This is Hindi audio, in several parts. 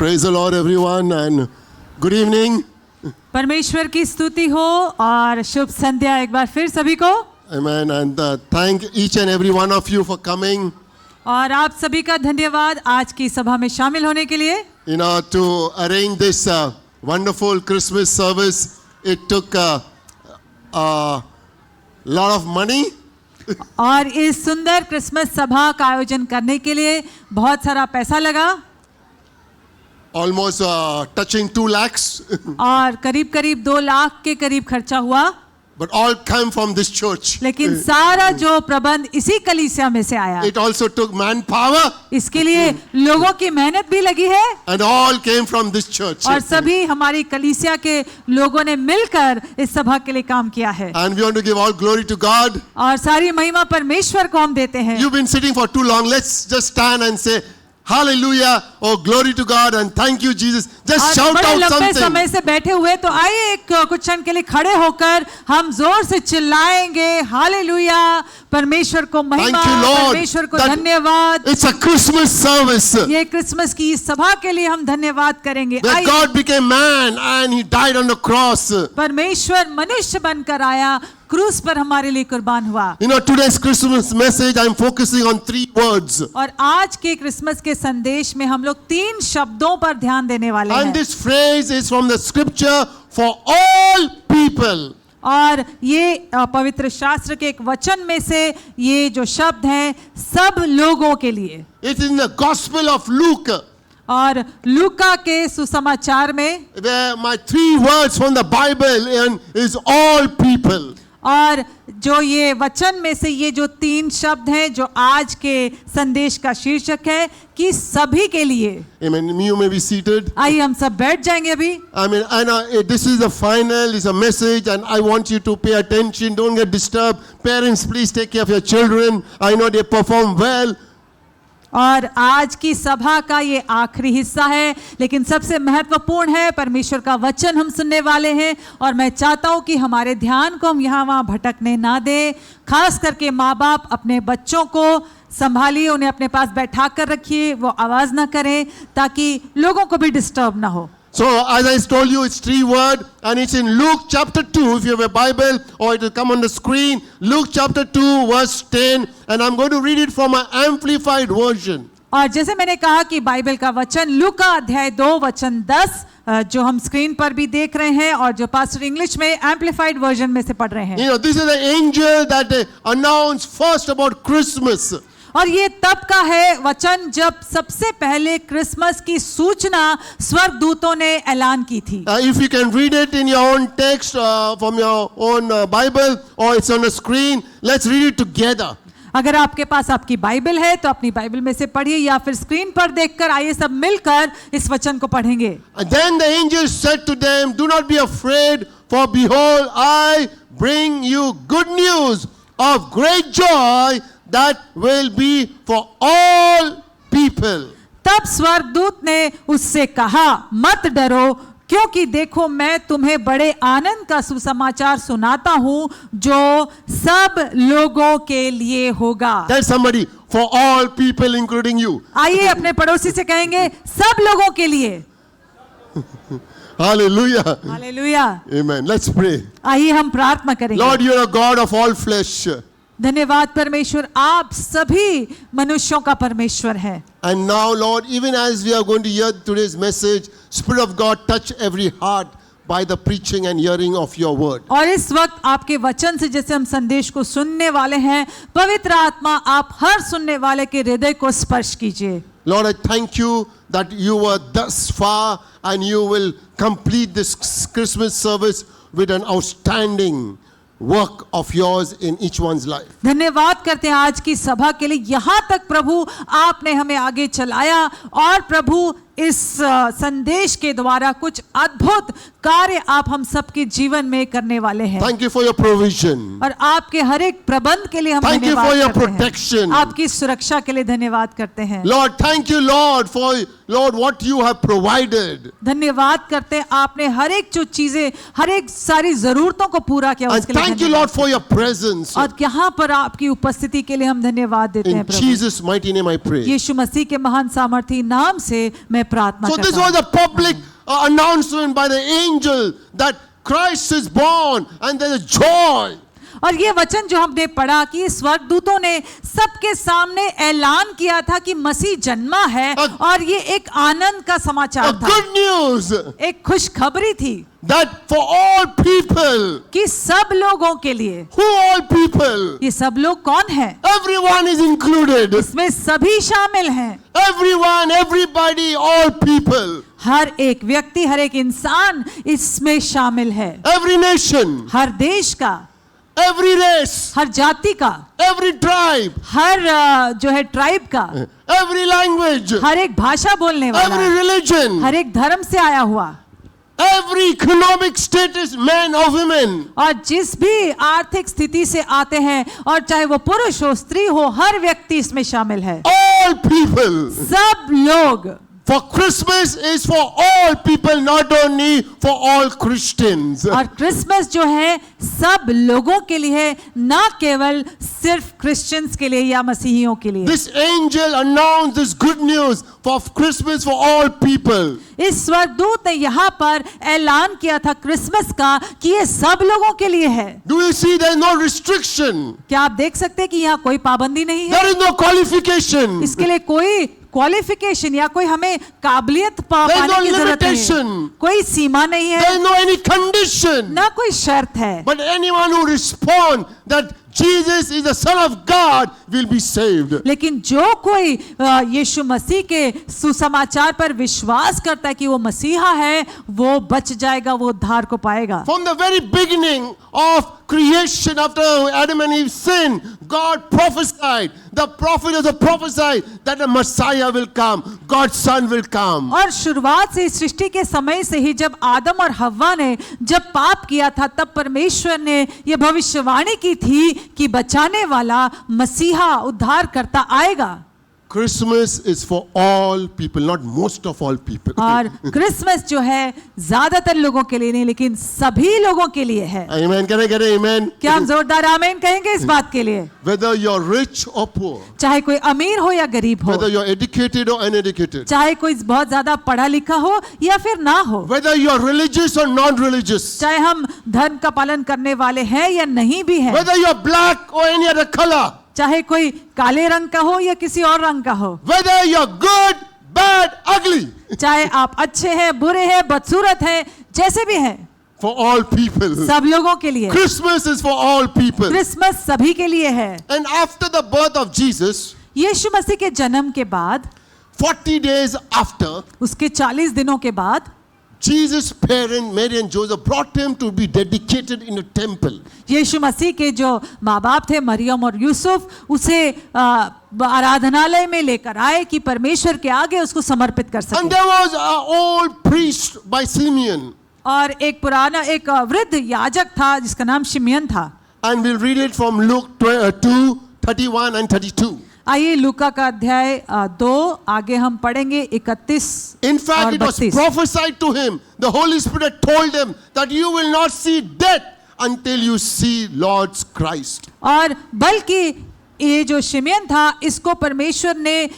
Praise the Lord, everyone, and good evening. परमेश्वर की स्तुति हो और शुभ संध्या एक बार फिर सभी को। Amen. And thank each and every one of you for coming. और आप सभी का धन्यवाद आज की सभा में शामिल होने के लिए। You know, to arrange this wonderful Christmas service, it took a lot of money. और इस सुंदर क्रिसमस सभा का आयोजन करने के लिए बहुत सारा पैसा लगा। Almost touching 2 lakhs. और करीब करीब 2 लाख के करीब खर्चा हुआ। But all came from this church. लेकिन सारा जो प्रबंध इसी कलीसिया में से आया। It also took manpower. इसके लिए लोगों की मेहनत भी लगी है। And all came from this church. और सभी हमारी कलीसिया के लोगों ने मिलकर इस सभा के लिए काम किया है। And we want to give all glory to God. और सारी महिमा परमेश्वर को हम देते हैं। You've been sitting for too long. Let's just stand and say, Hallelujah, oh glory to God and thank you Jesus. Just shout out लंबे something. समय से बैठे हुए तो आइए एक कुछ क्षण के लिए खड़े होकर हम जोर से चिल्लाएंगे हालेलुया, परमेश्वर को महिमा, परमेश्वर को धन्यवाद। It's a Christmas service. ये क्रिसमस की सभा के लिए हम धन्यवाद करेंगे। That God became man and he died on the cross. परमेश्वर मनुष्य बनकर आया, क्रूस पर हमारे लिए कुर्बान हुआ। You know, today's Christmas message I'm focusing on 3 words. और आज के क्रिसमस के संदेश में हम लोग 3 शब्दों पर ध्यान देने वाले हैं। And this phrase is from the scripture for all people. और ये पवित्र शास्त्र के एक वचन में से ये जो शब्द हैं सब लोगों के लिए। It's in the Gospel of Luke. और लूका के सुसमाचार में Where my 3 words from the Bible and is all people. और जो ये वचन में से ये जो 3 शब्द हैं जो आज के संदेश का शीर्षक है कि सभी के लिए। Amen. You may be seated. आइए हम सब बैठ जाएंगे अभी। I mean, I know this is the final, is a message, and I want you to pay attention. Don't get disturbed. Parents, please take care of your children. I know they perform well. और आज की सभा का ये आखिरी हिस्सा है, लेकिन सबसे महत्वपूर्ण है परमेश्वर का वचन हम सुनने वाले हैं। और मैं चाहता हूं कि हमारे ध्यान को हम यहाँ वहाँ भटकने ना दें। खास करके माँ बाप अपने बच्चों को संभालिए, उन्हें अपने पास बैठा कर रखिए, वो आवाज़ ना करें ताकि लोगों को भी डिस्टर्ब ना हो। So as I told you, it's 3 words, and it's in Luke chapter 2. If you have a Bible, or it will come on the screen. Luke chapter 2, verse 10, and I'm going to read it from an amplified version. और जैसे मैंने कहा कि बाइबल का वचन लूका अध्याय 2 वचन 10 जो हम स्क्रीन पर भी देख रहे हैं और जो पास्टर इंग्लिश में एम्पलीफाइड वर्जन में से पढ़ रहे हैं। You know, this is the angel that announced first about Christmas. और ये तब का है वचन जब सबसे पहले क्रिसमस की सूचना स्वर्गदूतों ने ऐलान की थी। If you can read it in your own text from your own Bible, or it's on the screen, let's read it together. अगर आपके पास आपकी बाइबल है तो अपनी बाइबल में से पढ़िए या फिर स्क्रीन पर देखकर आइए सब मिलकर इस वचन को पढ़ेंगे। And then the angel said to them, "Do not be afraid, for behold, I bring you good news of great joy that will be for all people." तब स्वर्गदूत ने उससे कहा, मत डरो, क्योंकि देखो मैं तुम्हें बड़े आनंद का सुसमाचार सुनाता हूं जो सब लोगों के लिए होगा। Tell somebody, for all people including you. आइए अपने पड़ोसी से कहेंगे सब लोगों के लिए। Hallelujah. Hallelujah. Amen. Let's pray. आइए हम प्रार्थना करेंगे। Lord, you are a God of all flesh. धन्यवाद परमेश्वर, आप सभी मनुष्यों का परमेश्वर है। And now, Lord, even as we are going to hear today's message, Spirit of God, touch every heart by the preaching and hearing of your word. और इस वक्त आपके वचन से जैसे हम संदेश को सुनने वाले हैं, पवित्र आत्मा आप हर सुनने वाले के हृदय को स्पर्श कीजिए। Lord, I thank you that you were thus far and you will complete this Christmas service with an outstanding work of yours in each one's life. धन्यवाद करते हैं आज की सभा के लिए, यहाँ तक प्रभु आपने हमें आगे चलाया और प्रभु इस संदेश के द्वारा कुछ अद्भुत कार्य आप हम सबके जीवन में करने वाले हैं। Thank you for your provision. और आपके हर एक प्रबंध के लिए हम Thank you for your धन्यवाद करते protection. हैं। आपकी सुरक्षा के लिए धन्यवाद करते हैं। Lord, thank you, Lord, for Lord what you have provided. धन्यवाद करते हैं आपने हर एक जो चीजें, हर एक सारी जरूरतों को पूरा किया And उसके लिए thank you, Lord, for your presence. और यहाँ पर आपकी उपस्थिति के लिए हम धन्यवाद देते हैं In Prabhu. Jesus' mighty name I pray. यीशु मसीह के महान सामर्थी नाम से मैं मैं प्रार्थना So this करता was हूँ। a public announcement by the angel that Christ is born and there is joy. और ये वचन जो हमने पढ़ा कि स्वर्गदूतों ने सबके सामने ऐलान किया था कि मसीह जन्मा है, और ये एक आनंद का A समाचार था, good news एक खुशखबरी थी that for all people, कि सब लोगों के लिए। who all people? ये सब लोग कौन है? Everyone is included. इसमें सभी शामिल हैं। Everyone, everybody, all people. हर एक व्यक्ति, हर एक इंसान इसमें शामिल है। Every nation, हर देश का, every race, हर जाति का, every tribe, हर जो है ट्राइब का, every language, हर एक भाषा बोलने वाला, every religion, हर एक धर्म से आया हुआ, every economic status, man or women. और जिस भी आर्थिक स्थिति से आते हैं, और चाहे वो पुरुष हो स्त्री हो, हर व्यक्ति इसमें शामिल है। All people. सब लोग। For Christmas is for all people, not only for all Christians. और क्रिसमस जो है सब लोगों के लिए, ना केवल सिर्फ क्रिश्चियंस के लिए या मसीहियों के लिए। This angel announced this good news for Christmas for all people. इस स्वर्गदूत ने यहाँ पर ऐलान किया था क्रिसमस का कि ये सब लोगों के लिए है। Do you see there is no restriction? क्या आप देख सकते हैं कि यहाँ कोई पाबंदी नहीं है? There is no qualification. इसके लिए कोई क्वालिफिकेशन या कोई हमें काबिलियत There is पाने no की जरूरत नहीं है। limitation. कोई सीमा नहीं There है, is no any condition. ना कोई शर्त है। But anyone who respond that Jesus is the Son of God will be saved. लेकिन जो कोई यीशु मसीह के सुसमाचार पर विश्वास करता है कि वो मसीहा है, वो बच जाएगा, वो उद्धार को पाएगा। From the very beginning of creation, after Adam and Eve sinned, God prophesied. The prophet also prophesied that the Messiah will come. God's Son will come. और शुरुआत से सृष्टि के समय से ही जब आदम और हव्वा ने जब पाप किया था, तब परमेश्वर ने यह भविष्यवाणी की थी कि बचाने वाला मसीहा उद्धार करता आएगा। Christmas is for all people, not most of all people. और क्रिसमस जो है ज्यादातर लोगों के लिए नहीं, लेकिन सभी लोगों के लिए है। Amen. Can I get an amen? क्या हम जोरदार आमीन कहेंगे इस बात के लिए? Whether you're rich or poor, चाहे कोई अमीर हो या गरीब हो, whether you're educated or uneducated, चाहे कोई बहुत ज्यादा पढ़ा लिखा हो या फिर ना हो, whether you're religious or non-religious, चाहे हम धर्म का पालन करने वाले हैं या नहीं भी हैं, whether you're black or any other color, चाहे कोई काले रंग का हो या किसी और रंग का हो, whether you're good, bad, ugly, चाहे आप अच्छे हैं, बुरे हैं, बदसूरत हैं, जैसे भी हैं, for all people. सब लोगों के लिए। Christmas is for all people. Christmas सभी के लिए है। And after the birth of Jesus, यीशु मसीह के जन्म के बाद, 40 days after, उसके 40 दिनों के बाद, Jesus' parents, Mary and Joseph, brought him to be dedicated in a temple. यीशु मसीह के जो माँ बाप थे मरियम और यूसुफ, उसे आराधनालय में लेकर आए कि परमेश्वर के आगे उसको समर्पित कर And सके। there was an old priest by Simeon. और एक पुराना एक वृद्ध याजक था जिसका नाम शिमियन था। And we'll read it from Luke 2, 31 and 32. आइए लूका का अध्याय 2 आगे हम पढ़ेंगे 31 In fact, और it was 32। prophesied to him. The Holy Spirit told him that you will not see death until you see Lord's Christ. और बल्कि ये जो शिमियन था, इसको परमेश्वर ने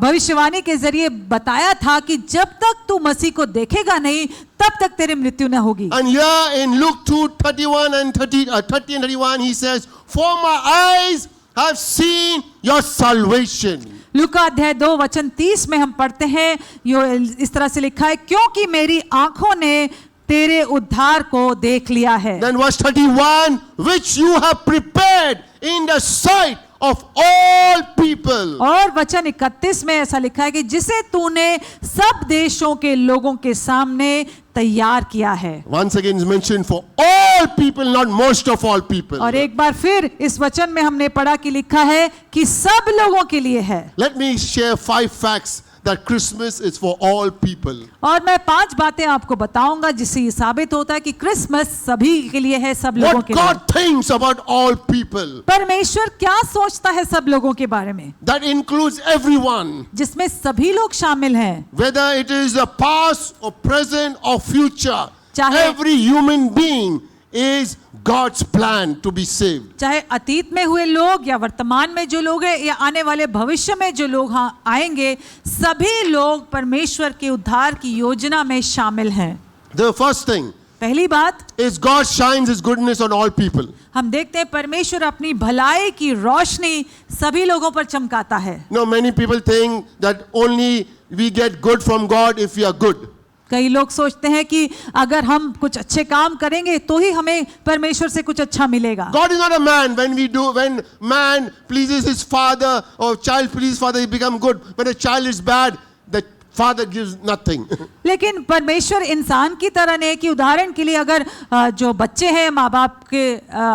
भविष्यवाणी के जरिए बताया था कि जब तक तू मसीह को देखेगा नहीं, तब तक तेरी मृत्यु न होगी। And here in Luke 2, 31 and 30 and 31, he says, "For my eyes have seen your salvation." लूका अध्याय 2 वचन 30 में हम पढ़ते हैं, यो इस तरह से लिखा है, क्योंकि मेरी आंखों ने तेरे उद्धार को देख लिया है। Then verse 31, which you have prepared in the sight of all people. और वचन 31 में ऐसा लिखा है कि जिसे तूने सब देशों के लोगों के सामने तैयार किया है। Once again is mentioned for all people, not most of all people. और एक बार फिर इस वचन में हमने पढ़ा कि लिखा है कि सब लोगों के लिए है। Let me share 5 facts that Christmas is for all people. और मैं 5 बातें आपको बताऊंगा जिससे ये साबित होता है कि क्रिसमस सभी के लिए है, सब लोगों What के लिए। God thinks about all people. परमेश्वर क्या सोचता है सब लोगों के बारे में, That includes everyone. जिसमें सभी लोग शामिल हैं, Whether it is the past or present or future. चाहे- Every human being is God's plan to be saved. चाहे अतीत में हुए लोग या वर्तमान में जो लोग हैं या आने वाले भविष्य में जो लोग आएंगे, सभी लोग परमेश्वर के उद्धार की योजना में शामिल हैं। The first thing पहली बात is God shines His goodness on all people. हम देखते हैं परमेश्वर अपनी भलाई की रोशनी सभी लोगों पर चमकाता है। Now many people think that only we get good from God if we are good. कई लोग सोचते हैं कि अगर हम कुछ अच्छे काम करेंगे तो ही हमें परमेश्वर से कुछ अच्छा मिलेगा। God is not a man. When man pleases his father or child pleases father, he become good. When a child is bad, the father gives nothing. लेकिन परमेश्वर इंसान की तरह नहीं कि उदाहरण के लिए अगर जो बच्चे हैं माँ बाप के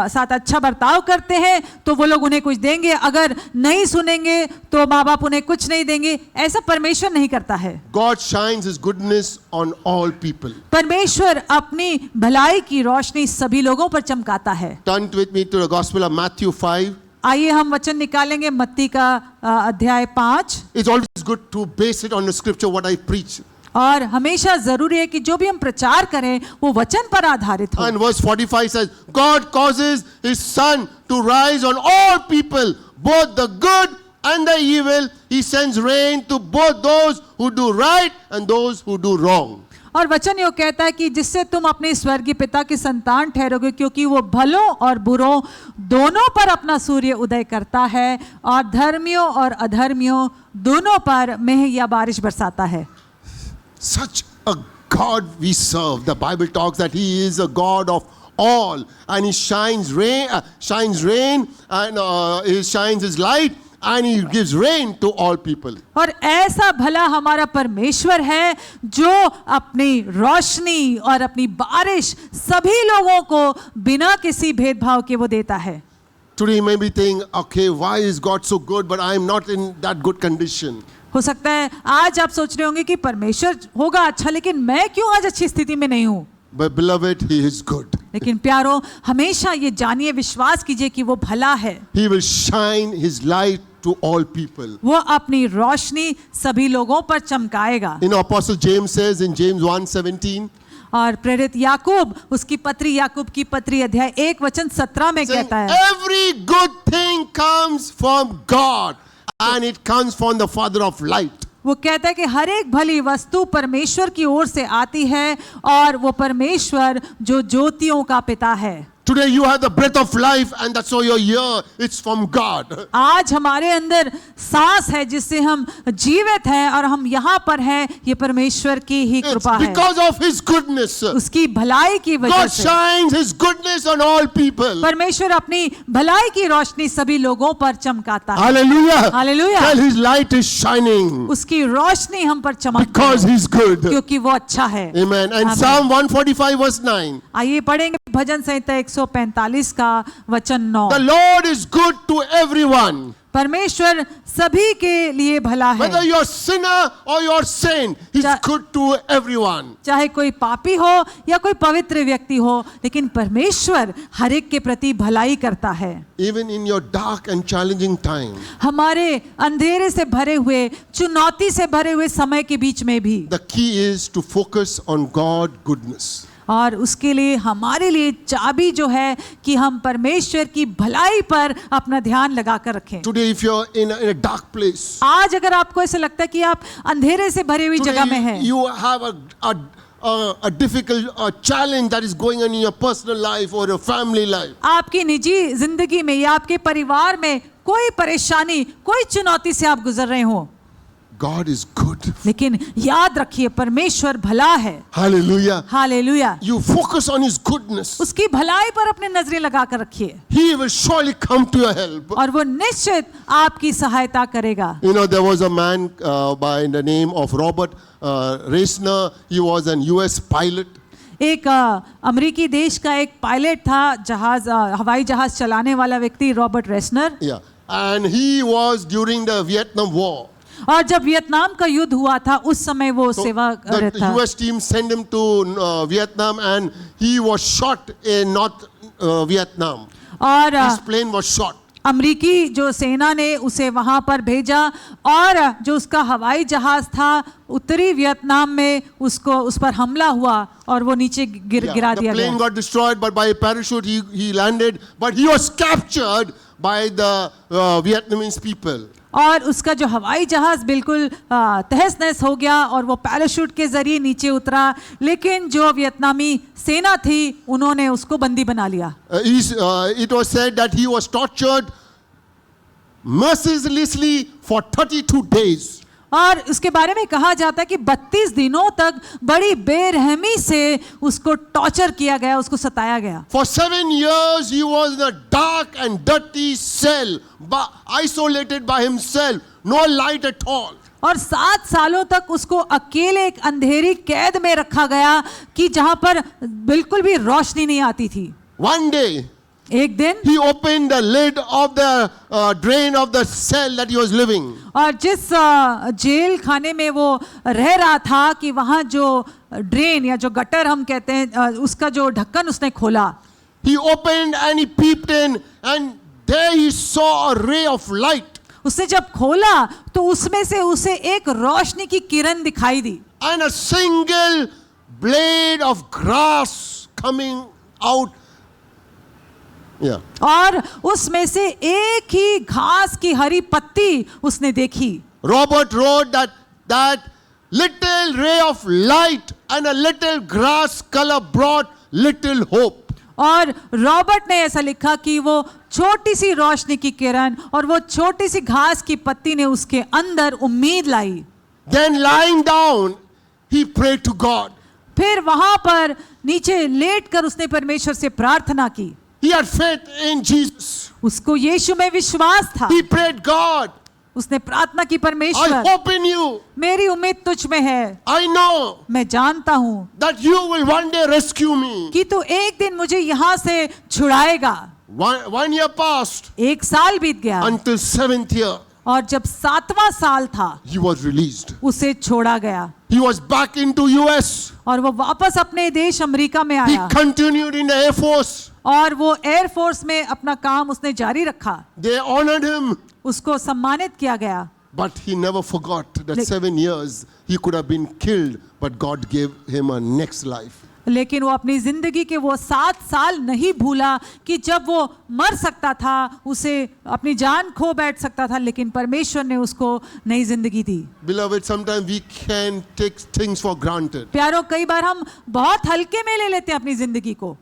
साथ अच्छा बर्ताव करते हैं तो वो लोग उन्हें कुछ देंगे, अगर नहीं सुनेंगे तो माँ बाप उन्हें कुछ नहीं देंगे। ऐसा परमेश्वर नहीं करता है। God shines His goodness on all people. परमेश्वर अपनी भलाई की रोशनी सभी लोगों पर चमकाता है। Turn with me to the Gospel of Matthew 5. आइए हम वचन निकालेंगे मत्ती का अध्याय 5। It's always good to base it on the scripture what I preach. और हमेशा जरूरी है कि जो भी हम प्रचार करें वो वचन पर आधारित हो। And verse 45 says, God causes His sun to rise on all people, both the good and the evil. He sends rain to both those who do right and those who do wrong. और वचन यो कहता है कि जिससे तुम अपने स्वर्गीय पिता की संतान ठहरोगे, क्योंकि वो भलों और बुरों दोनों पर अपना सूर्य उदय करता है और धर्मियों और अधर्मियों दोनों पर मेह या बारिश बरसाता है। Such a God we serve. The Bible talks that He is a God of all, and He shines rain and He shines His light, and He gives rain to all people. और ऐसा भला हमारा परमेश्वर है जो अपनी रोशनी और अपनी बारिश सभी लोगों को बिना किसी भेदभाव के वो देता है। Today you may be thinking, okay, why is God so good, but I am not in that good condition. हो सकता है आज आप सोच रहे होंगे कि परमेश्वर होगा अच्छा, लेकिन मैं क्यों आज अच्छी स्थिति में नहीं हूँ। But beloved, He is good. लेकिन प्यारो, हमेशा ये जानिए, विश्वास कीजिए कि वो भला है। He will shine His light to all people. वो अपनी रोशनी सभी लोगों पर चमकाएगा। You know, Apostle James says in James 1:17, और प्रेरित याकूब उसकी पत्री, याकूब की पत्री अध्याय 1:17 में saying, कहता है, every good thing comes from God and it comes from the Father of light. वो कहता है कि हर एक भली वस्तु परमेश्वर की ओर से आती है और वो परमेश्वर जो ज्योतियों का पिता है। Today you have the breath of life and that's why you're here. It's from God. आज हमारे अंदर सांस है जिससे हम जीवित हैं और हम यहाँ पर हैं, ये परमेश्वर की ही It's कृपा है। because of His goodness. उसकी भलाई की वजह God से shines His goodness on all people. परमेश्वर अपनी भलाई की रोशनी सभी लोगों पर चमकाता है। Hallelujah. Hallelujah. Tell His light is shining उसकी रोशनी हम पर चमकती because है He's good. क्योंकि वो अच्छा है। Amen. And Amen. Psalm 145 verse 9. आइए पढ़ेंगे भजन संहिता 145 का वचन 9। The Lord is good to everyone. परमेश्वर सभी के लिए भला है, Whether you're sinner or you're saint, He's good to everyone. चाहे कोई पापी हो या कोई पवित्र व्यक्ति हो, लेकिन परमेश्वर हर एक के प्रति भलाई करता है। Even in your dark and challenging time, हमारे अंधेरे से भरे हुए, चुनौती से भरे हुए समय के बीच में भी the key is to focus on God goodness. और उसके लिए हमारे लिए चाबी जो है कि हम परमेश्वर की भलाई पर अपना ध्यान लगा कर रखें। Today if you're in a dark place, आज अगर आपको ऐसा लगता है कि आप अंधेरे से भरी हुई जगह में हैं, you have a difficult challenge that is going on in your personal life or your family life. आपकी निजी जिंदगी में या आपके परिवार में कोई परेशानी, कोई चुनौती से आप गुजर रहे हो, God is good. लेकिन याद रखिए परमेश्वर भला है। Hallelujah. Hallelujah. You focus on His goodness. उसकी भलाई पर अपने नजरें लगा कर रखिए He will surely come to your help. और वो निश्चित आपकी सहायता करेगा। You know, there was a man by the name of Robert Reisner. He was an US pilot. एक अमेरिकी देश का एक पायलट था, हवाई जहाज चलाने वाला व्यक्ति Robert रेसनर। Yeah. And he was during the Vietnam War. और जब वियतनाम का युद्ध हुआ था उस समय वो सेवा कर रहा The था। US team sent him to Vietnam and he was shot in North Vietnam. और His plane was shot. अमरीकी जो सेना ने उसे वहां पर भेजा और जो उसका हवाई जहाज था उत्तरी वियतनाम में उसको उस पर हमला हुआ और वो नीचे गिरा The दिया plane गया। got destroyed, but by parachute he landed, but he was captured by the Vietnamese people. और उसका जो हवाई जहाज बिल्कुल तहस नहस हो गया और वो पैराशूट के जरिए नीचे उतरा, लेकिन जो वियतनामी सेना थी उन्होंने उसको बंदी बना लिया। It was said that he was tortured mercilessly for 32 days. और उसके बारे में कहा जाता है कि 32 दिनों तक बड़ी बेरहमी से उसको टॉर्चर किया गया, उसको सताया गया। For 7 years he was in a dark and dirty cell, isolated by himself, no light at all. और 7 सालों तक उसको अकेले एक अंधेरी कैद में रखा गया कि जहां पर बिल्कुल भी रोशनी नहीं आती थी। One day एक दिन he opened the lid of the drain of the cell that he was living. और जिस जेल खाने में वो रह रहा था कि वहां जो ड्रेन या जो गटर हम कहते हैं उसका जो ढक्कन उसने खोला। He opened and he peeped in, and there he saw a ray of light. उसने जब खोला तो उसमें से उसे एक रोशनी की किरण दिखाई दी And a single blade of grass coming out. Yeah. और उसमें से एक ही घास की हरी पत्ती उसने देखी। Robert wrote that little ray of light and a little grass color brought little hope. और रॉबर्ट ने ऐसा लिखा कि वो छोटी सी रोशनी की किरण और वो छोटी सी घास की पत्ती ने उसके अंदर उम्मीद लाई। Then lying down, he prayed to God. फिर वहां पर नीचे लेटकर उसने परमेश्वर से प्रार्थना की। He had faith in Jesus. उसको यीशु में विश्वास था। He prayed, God, उसने प्रार्थना की, I परमेश्वर hope in you. मेरी उम्मीद तुझ में है। I know मैं जानता हूं that you will one day rescue me. कि तू एक दिन मुझे यहां से छुड़ाएगा। One year passed 1 साल बीत गया until 7th year. और जब 7वां साल था He was released. उसे छोड़ा गया He was back into US. और वो वापस अपने देश अमेरिका में He आया continued in the Air Force. और वो एयर फोर्स में अपना काम उसने जारी रखा। They honored him. उसको सम्मानित किया गया। But he never forgot that Le- 7 years he could have been killed, but God gave him a next life. लेकिन वो अपनी जिंदगी के वो 7 साल नहीं भूला कि जब वो मर सकता था, उसे अपनी जान खो बैठ सकता था, लेकिन परमेश्वर ने उसको नई जिंदगी दी। Beloved, sometimes we can take things for granted. प्यारो, कई बार हम बहुत हल्के में ले लेते हैं अपनी जिंदगी को,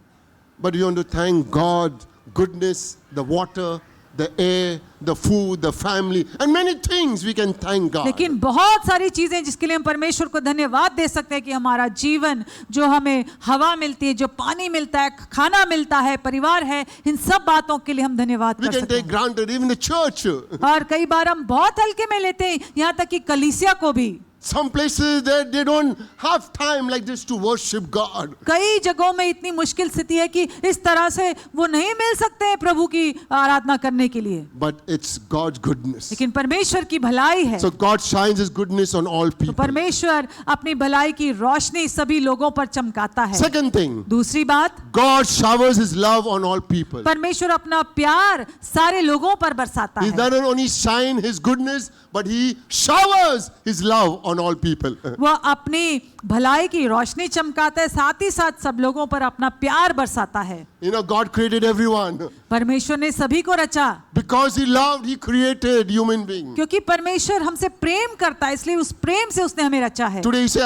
But we want to thank God, goodness, the water, the air, the food, the family, and many things we can thank God. लेकिन बहुत सारी चीजें जिसके लिए हम परमेश्वर को धन्यवाद दे सकते हैं कि हमारा जीवन, जो हमें हवा मिलती है, जो पानी मिलता है, खाना मिलता है, परिवार है, इन सब बातों के लिए हम धन्यवाद We कर can सकते take हैं। granted even the church. और कई बार हम बहुत हल्के में लेते हैं, यहाँ तक कि कलीसिया को भी। Some places they don't have time like this to worship God. कई जगहों में इतनी मुश्किल स्थिति है कि इस तरह से वो नहीं मिल सकते हैं प्रभु की आराधना करने के लिए, But it's God's goodness. लेकिन परमेश्वर की भलाई है। So God shines His goodness on all तो people. परमेश्वर अपनी भलाई की रोशनी सभी लोगों पर चमकाता है। Second thing, दूसरी बात, God showers His love on all people. परमेश्वर अपना प्यार सारे लोगों पर बरसाता He है। doesn't only shine His goodness, but He showers His love on all people. वह अपनी भलाई की रोशनी चमकाता है, साथ ही साथ सब लोगों पर अपना प्यार बरसाता है। You know, God created everyone. परमेश्वर ने सभी को रचा, Because He loved, He created human beings. क्योंकि परमेश्वर हमसे प्रेम करता है, इसलिए उस प्रेम से उसने हमें रचा है। Today you say,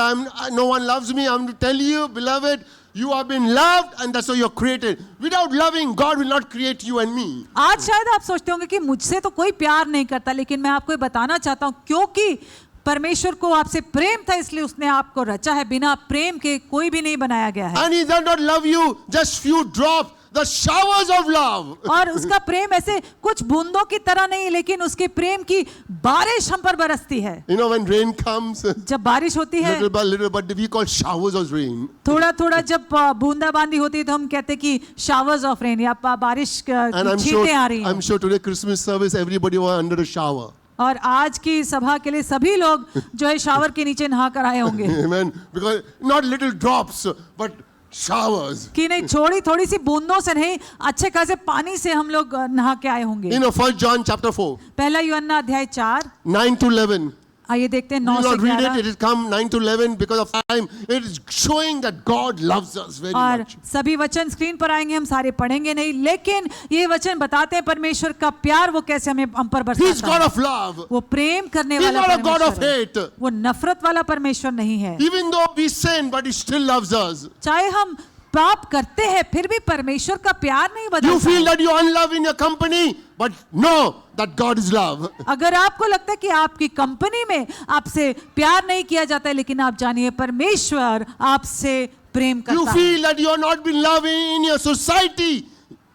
no one loves me. I'm to tell you, beloved, you have been loved and that's why you're created. Without loving, God will not create you and me. आज शायद आप सोचते होंगे कि मुझसे तो कोई प्यार नहीं करता, लेकिन मैं आपको ये बताना चाहता हूँ, क्योंकि परमेश्वर को आपसे प्रेम था इसलिए उसने आपको रचा है। बिना प्रेम के कोई भी नहीं बनाया गया है। And He does not love you just few drops, the showers of love. और उसका प्रेम ऐसे कुछ बूंदों की तरह नहीं, लेकिन उसके प्रेम की बारिश हम पर बरसती है। You know, when rain comes, जब बारिश होती है, little but we call showers of rain. थोड़ा थोड़ा जब बूंदाबांदी होती है तो हम कहते हैं कि शावर्स ऑफ रेन, या बारिश And की छींटें आ रही I'm हैं। sure today Christmas service, everybody was under a shower. और आज की सभा के लिए सभी लोग जो है शावर के नीचे नहा कर आए होंगे। Amen. Because not little drops, but showers. कि नहीं छोड़ी थोड़ी सी बूंदों से नहीं, अच्छे खासे पानी से हम लोग नहा के आए होंगे। 1 John chapter 4, पहला यूहन्ना अध्याय 4, 9 to 11. आइए देखते हैं We 9 will से not read it. 11। It has come 9 to 11 because of time. It is showing that God loves us very और much. सभी वचन स्क्रीन पर आएंगे, हम सारे पढ़ेंगे नहीं, लेकिन ये वचन बताते हैं परमेश्वर का प्यार वो कैसे हमें हम पर He is बरसाता God है। of love. वो प्रेम करने He is वाला not a God of परमेश्वर है। hate. वो नफरत वाला परमेश्वर नहीं है। Even though we sin, but He still loves us. चाहे हम पाप करते हैं फिर भी परमेश्वर का प्यार नहीं You बदलता feel है। that you are unloved in your company, but know that God is love. अगर आपको लगता है कि आपकी कंपनी में आपसे प्यार नहीं किया जाता है, लेकिन आप जानिए परमेश्वर आपसे प्रेम You करता है। feel that you are not being loved in your society,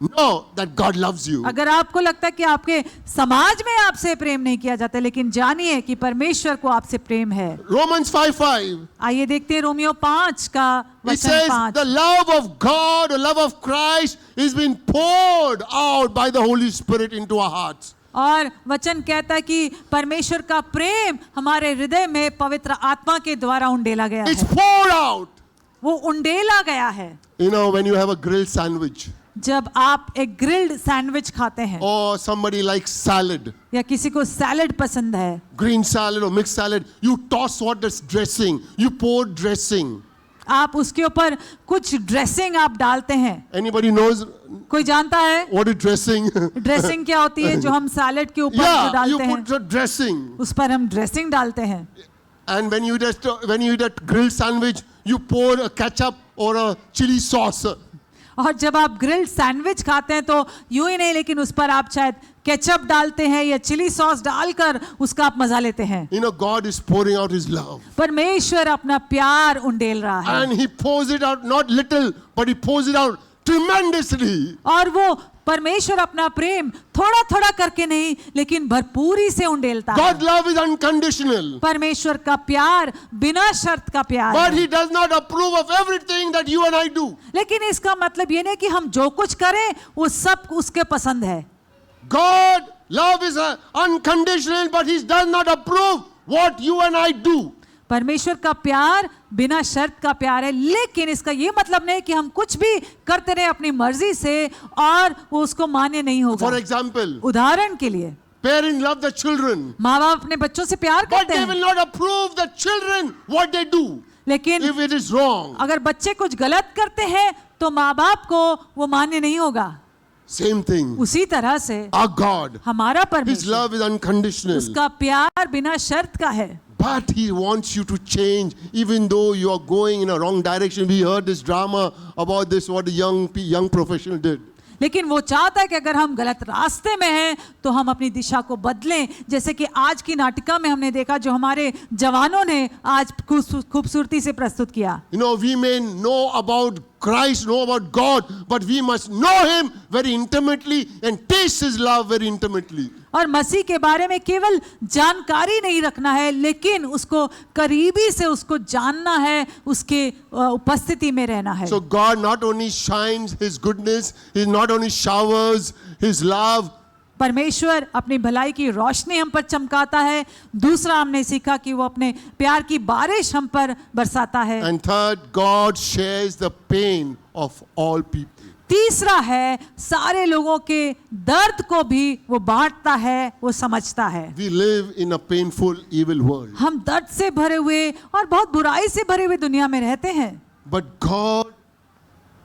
know that God loves you. अगर आपको लगता है कि आपके समाज में आपसे प्रेम नहीं किया जाता, लेकिन जानिए कि परमेश्वर को आपसे प्रेम है। Romans 5:5. आइए देखते हैं रोमियो 5 का It वचन says 5। the love of God, the love of Christ is being poured out by the Holy Spirit into our hearts. और वचन कहता है कि परमेश्वर का प्रेम हमारे हृदय में पवित्र आत्मा के द्वारा उंडेला गया It's है। poured out. वो उंडेला गया है। You know, when you have a grilled sandwich जब आप एक ग्रिल्ड सैंडविच खाते हैं or somebody likes salad, या किसी को सैलड पसंद है, green salad or mixed salad, you toss what is dressing, you pour dressing. आप उसके ऊपर कुछ ड्रेसिंग आप डालते हैं। Anybody knows कोई जानता है what is dressing? ड्रेसिंग क्या होती है? जो हम सैलड के ऊपर जो Yeah, you डालते हैं, put the dressing. उस पर हम ड्रेसिंग डालते हैं। And when you eat that grilled sandwich, you pour a ketchup or a chili sauce. और जब आप ग्रिल्ड सैंडविच खाते हैं तो यूं ही नहीं, लेकिन उस पर आप शायद केचप डालते हैं या चिली सॉस डालकर उसका आप मजा लेते हैं। You know, God is pouring out His love. परमेश्वर अपना प्यार उंडेल रहा है And He pours it out, not little, but He pours it out tremendously. और वो परमेश्वर अपना प्रेम थोड़ा थोड़ा करके नहीं, लेकिन भरपूरी से उंडेलता है। God's love is unconditional. परमेश्वर का प्यार बिना शर्त का प्यार But है। He does not approve of everything that you and I do. लेकिन इसका मतलब ये नहीं कि हम जो कुछ करें वो सब उसके पसंद है। God, love is unconditional, but He does not approve what you and I do. परमेश्वर का प्यार बिना शर्त का प्यार है, लेकिन इसका ये मतलब नहीं कि हम कुछ भी करते रहे अपनी मर्जी से और वो उसको मान्य नहीं For होगा। example, उदाहरण के लिए parents love the children, माँ बाप अपने बच्चों से प्यार but करते they हैं, will not approve the children what they do लेकिन if it is wrong. अगर बच्चे कुछ गलत करते हैं तो माँ बाप को वो मान्य नहीं होगा। Same thing. उसी तरह से Our God, हमारा His परमेश्वर, love is unconditional. उसका प्यार बिना शर्त का है। But He wants you to change, even though you are going in a wrong direction. We heard this drama about this, what a young professional did. लेकिन वो चाहता है कि अगर हम गलत रास्ते में हैं तो हम अपनी दिशा को बदलें, जैसे कि आज की नाटिका में हमने देखा जो हमारे जवानों ने आज खूबसूरती से प्रस्तुत किया। You know, we may know about Christ, know about God, but we must know Him very intimately and taste His love very intimately. और मसीह के बारे में केवल जानकारी नहीं रखना है, लेकिन उसको करीबी से उसको जानना है, उसके उपस्थिति में रहना है। So God not only shines His goodness, He not only showers His love, परमेश्वर अपनी भलाई की रोशनी हम पर चमकाता है, दूसरा हमने सीखा कि वो अपने प्यार की बारिश हम पर बरसाता है, and third, God shares the pain of all people. तीसरा है सारे लोगों के दर्द को भी वो बांटता है, वो समझता है। We live in a painful, evil world. हम दर्द से भरे हुए और बहुत बुराई से भरे हुए दुनिया में रहते हैं, But God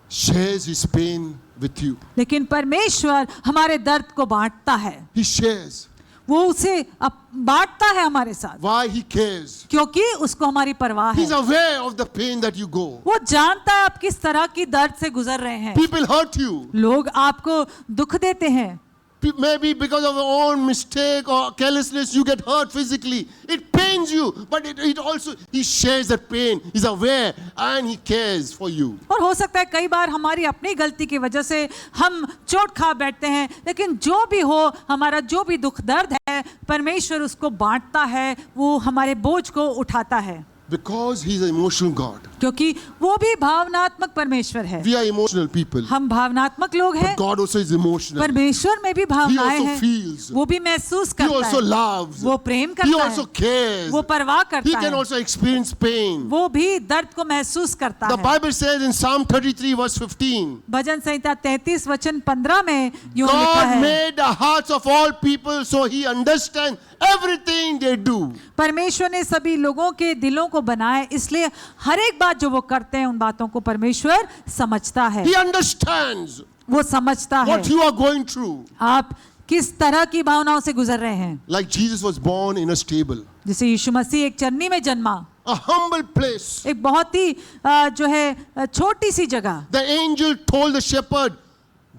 shares His pain with you. लेकिन परमेश्वर हमारे दर्द को बांटता है। He shares. वो उसे बांटता है हमारे साथ, Why? He cares. क्योंकि उसको हमारी परवाह है। He's aware of the pain that you go. वो जानता है आप किस तरह की दर्द से गुजर रहे हैं। People hurt you. लोग आपको दुख देते हैं, Maybe because of your own mistake or carelessness, you get hurt physically. It pains you, but it also, He shares that pain. He's aware and He cares for you. और हो सकता है कई बार हमारी अपनी गलती की वजह से हम चोट खा बैठते हैं, लेकिन जो भी हो, हमारा जो भी दुख दर्द है, परमेश्वर उसको बांटता है, वो हमारे बोझ को उठाता है। Because He's an emotional God. क्योंकि वो भी भावनात्मक परमेश्वर है। We are emotional people. हम भावनात्मक लोग हैं। But God also is emotional. परमेश्वर में भी भावनाएं also हैं। feels. वो भी महसूस He करता also है। loves. वो प्रेम He करता also है। cares. वो परवाह He करता can है। also experience pain. वो भी दर्द को महसूस करता The है। Bible says in Psalm 33 verse 15, भजन संहिता 33 वचन 15 में यूं लिखा God है, made the hearts of all people so He understands everything they do. परमेश्वर ने सभी लोगों के दिलों को बनाया, इसलिए हर एक बात जो वो करते हैं उन बातों को परमेश्वर समझता है। He understands वो समझता है what you are going through. आप किस तरह की भावनाओं से गुजर रहे हैं। Like Jesus was born in a stable, जैसे यीशु मसीह एक चरनी में जन्मा, a humble place. एक बहुत ही जो है छोटी सी जगह। The angel told the shepherd,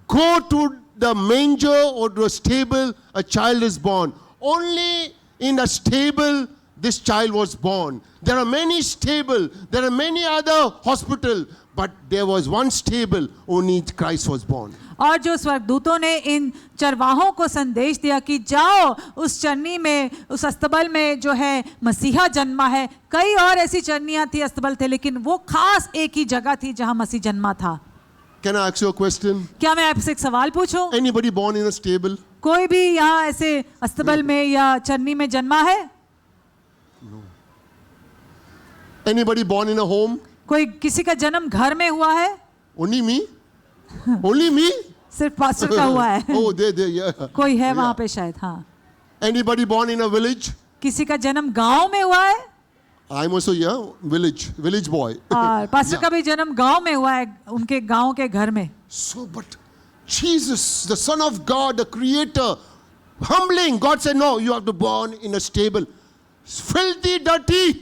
go to the manger or to a stable, a child is born. Only in a stable this child was born. There are many stable, there are many other hospital, but there was one stable, only Christ was born. और जो स्वर्गदूतों ने इन चरवाहों को संदेश दिया कि जाओ उस चरनी में, उस अस्तबल में जो है मसीहा जन्मा है। कई और ऐसी चरनियां थी, अस्तबल थे, लेकिन वो खास एक ही जगह थी जहां मसीह जन्मा था। Can I ask you a question? क्या मैं आपसे एक सवाल पूछूं? Anybody born in a stable? कोई भी यहाँ ऐसे अस्तबल में या चरनी में जन्मा है? Anybody born in a home? कोई किसी का जन्म घर में हुआ है? Only me? Only me? सिर्फ पास्टर का हुआ है। Oh, there, yeah. कोई है Yeah. वहां पे शायद। हाँ, Anybody born in a village? किसी का जन्म गांव में हुआ है? I'm also, yeah, village boy. और पास्टर का भी जन्म गांव में हुआ है, उनके गांव के घर में। So, but Jesus, the Son of God, the Creator, humbling, God said, no, you have to born in a stable. Filthy, dirty.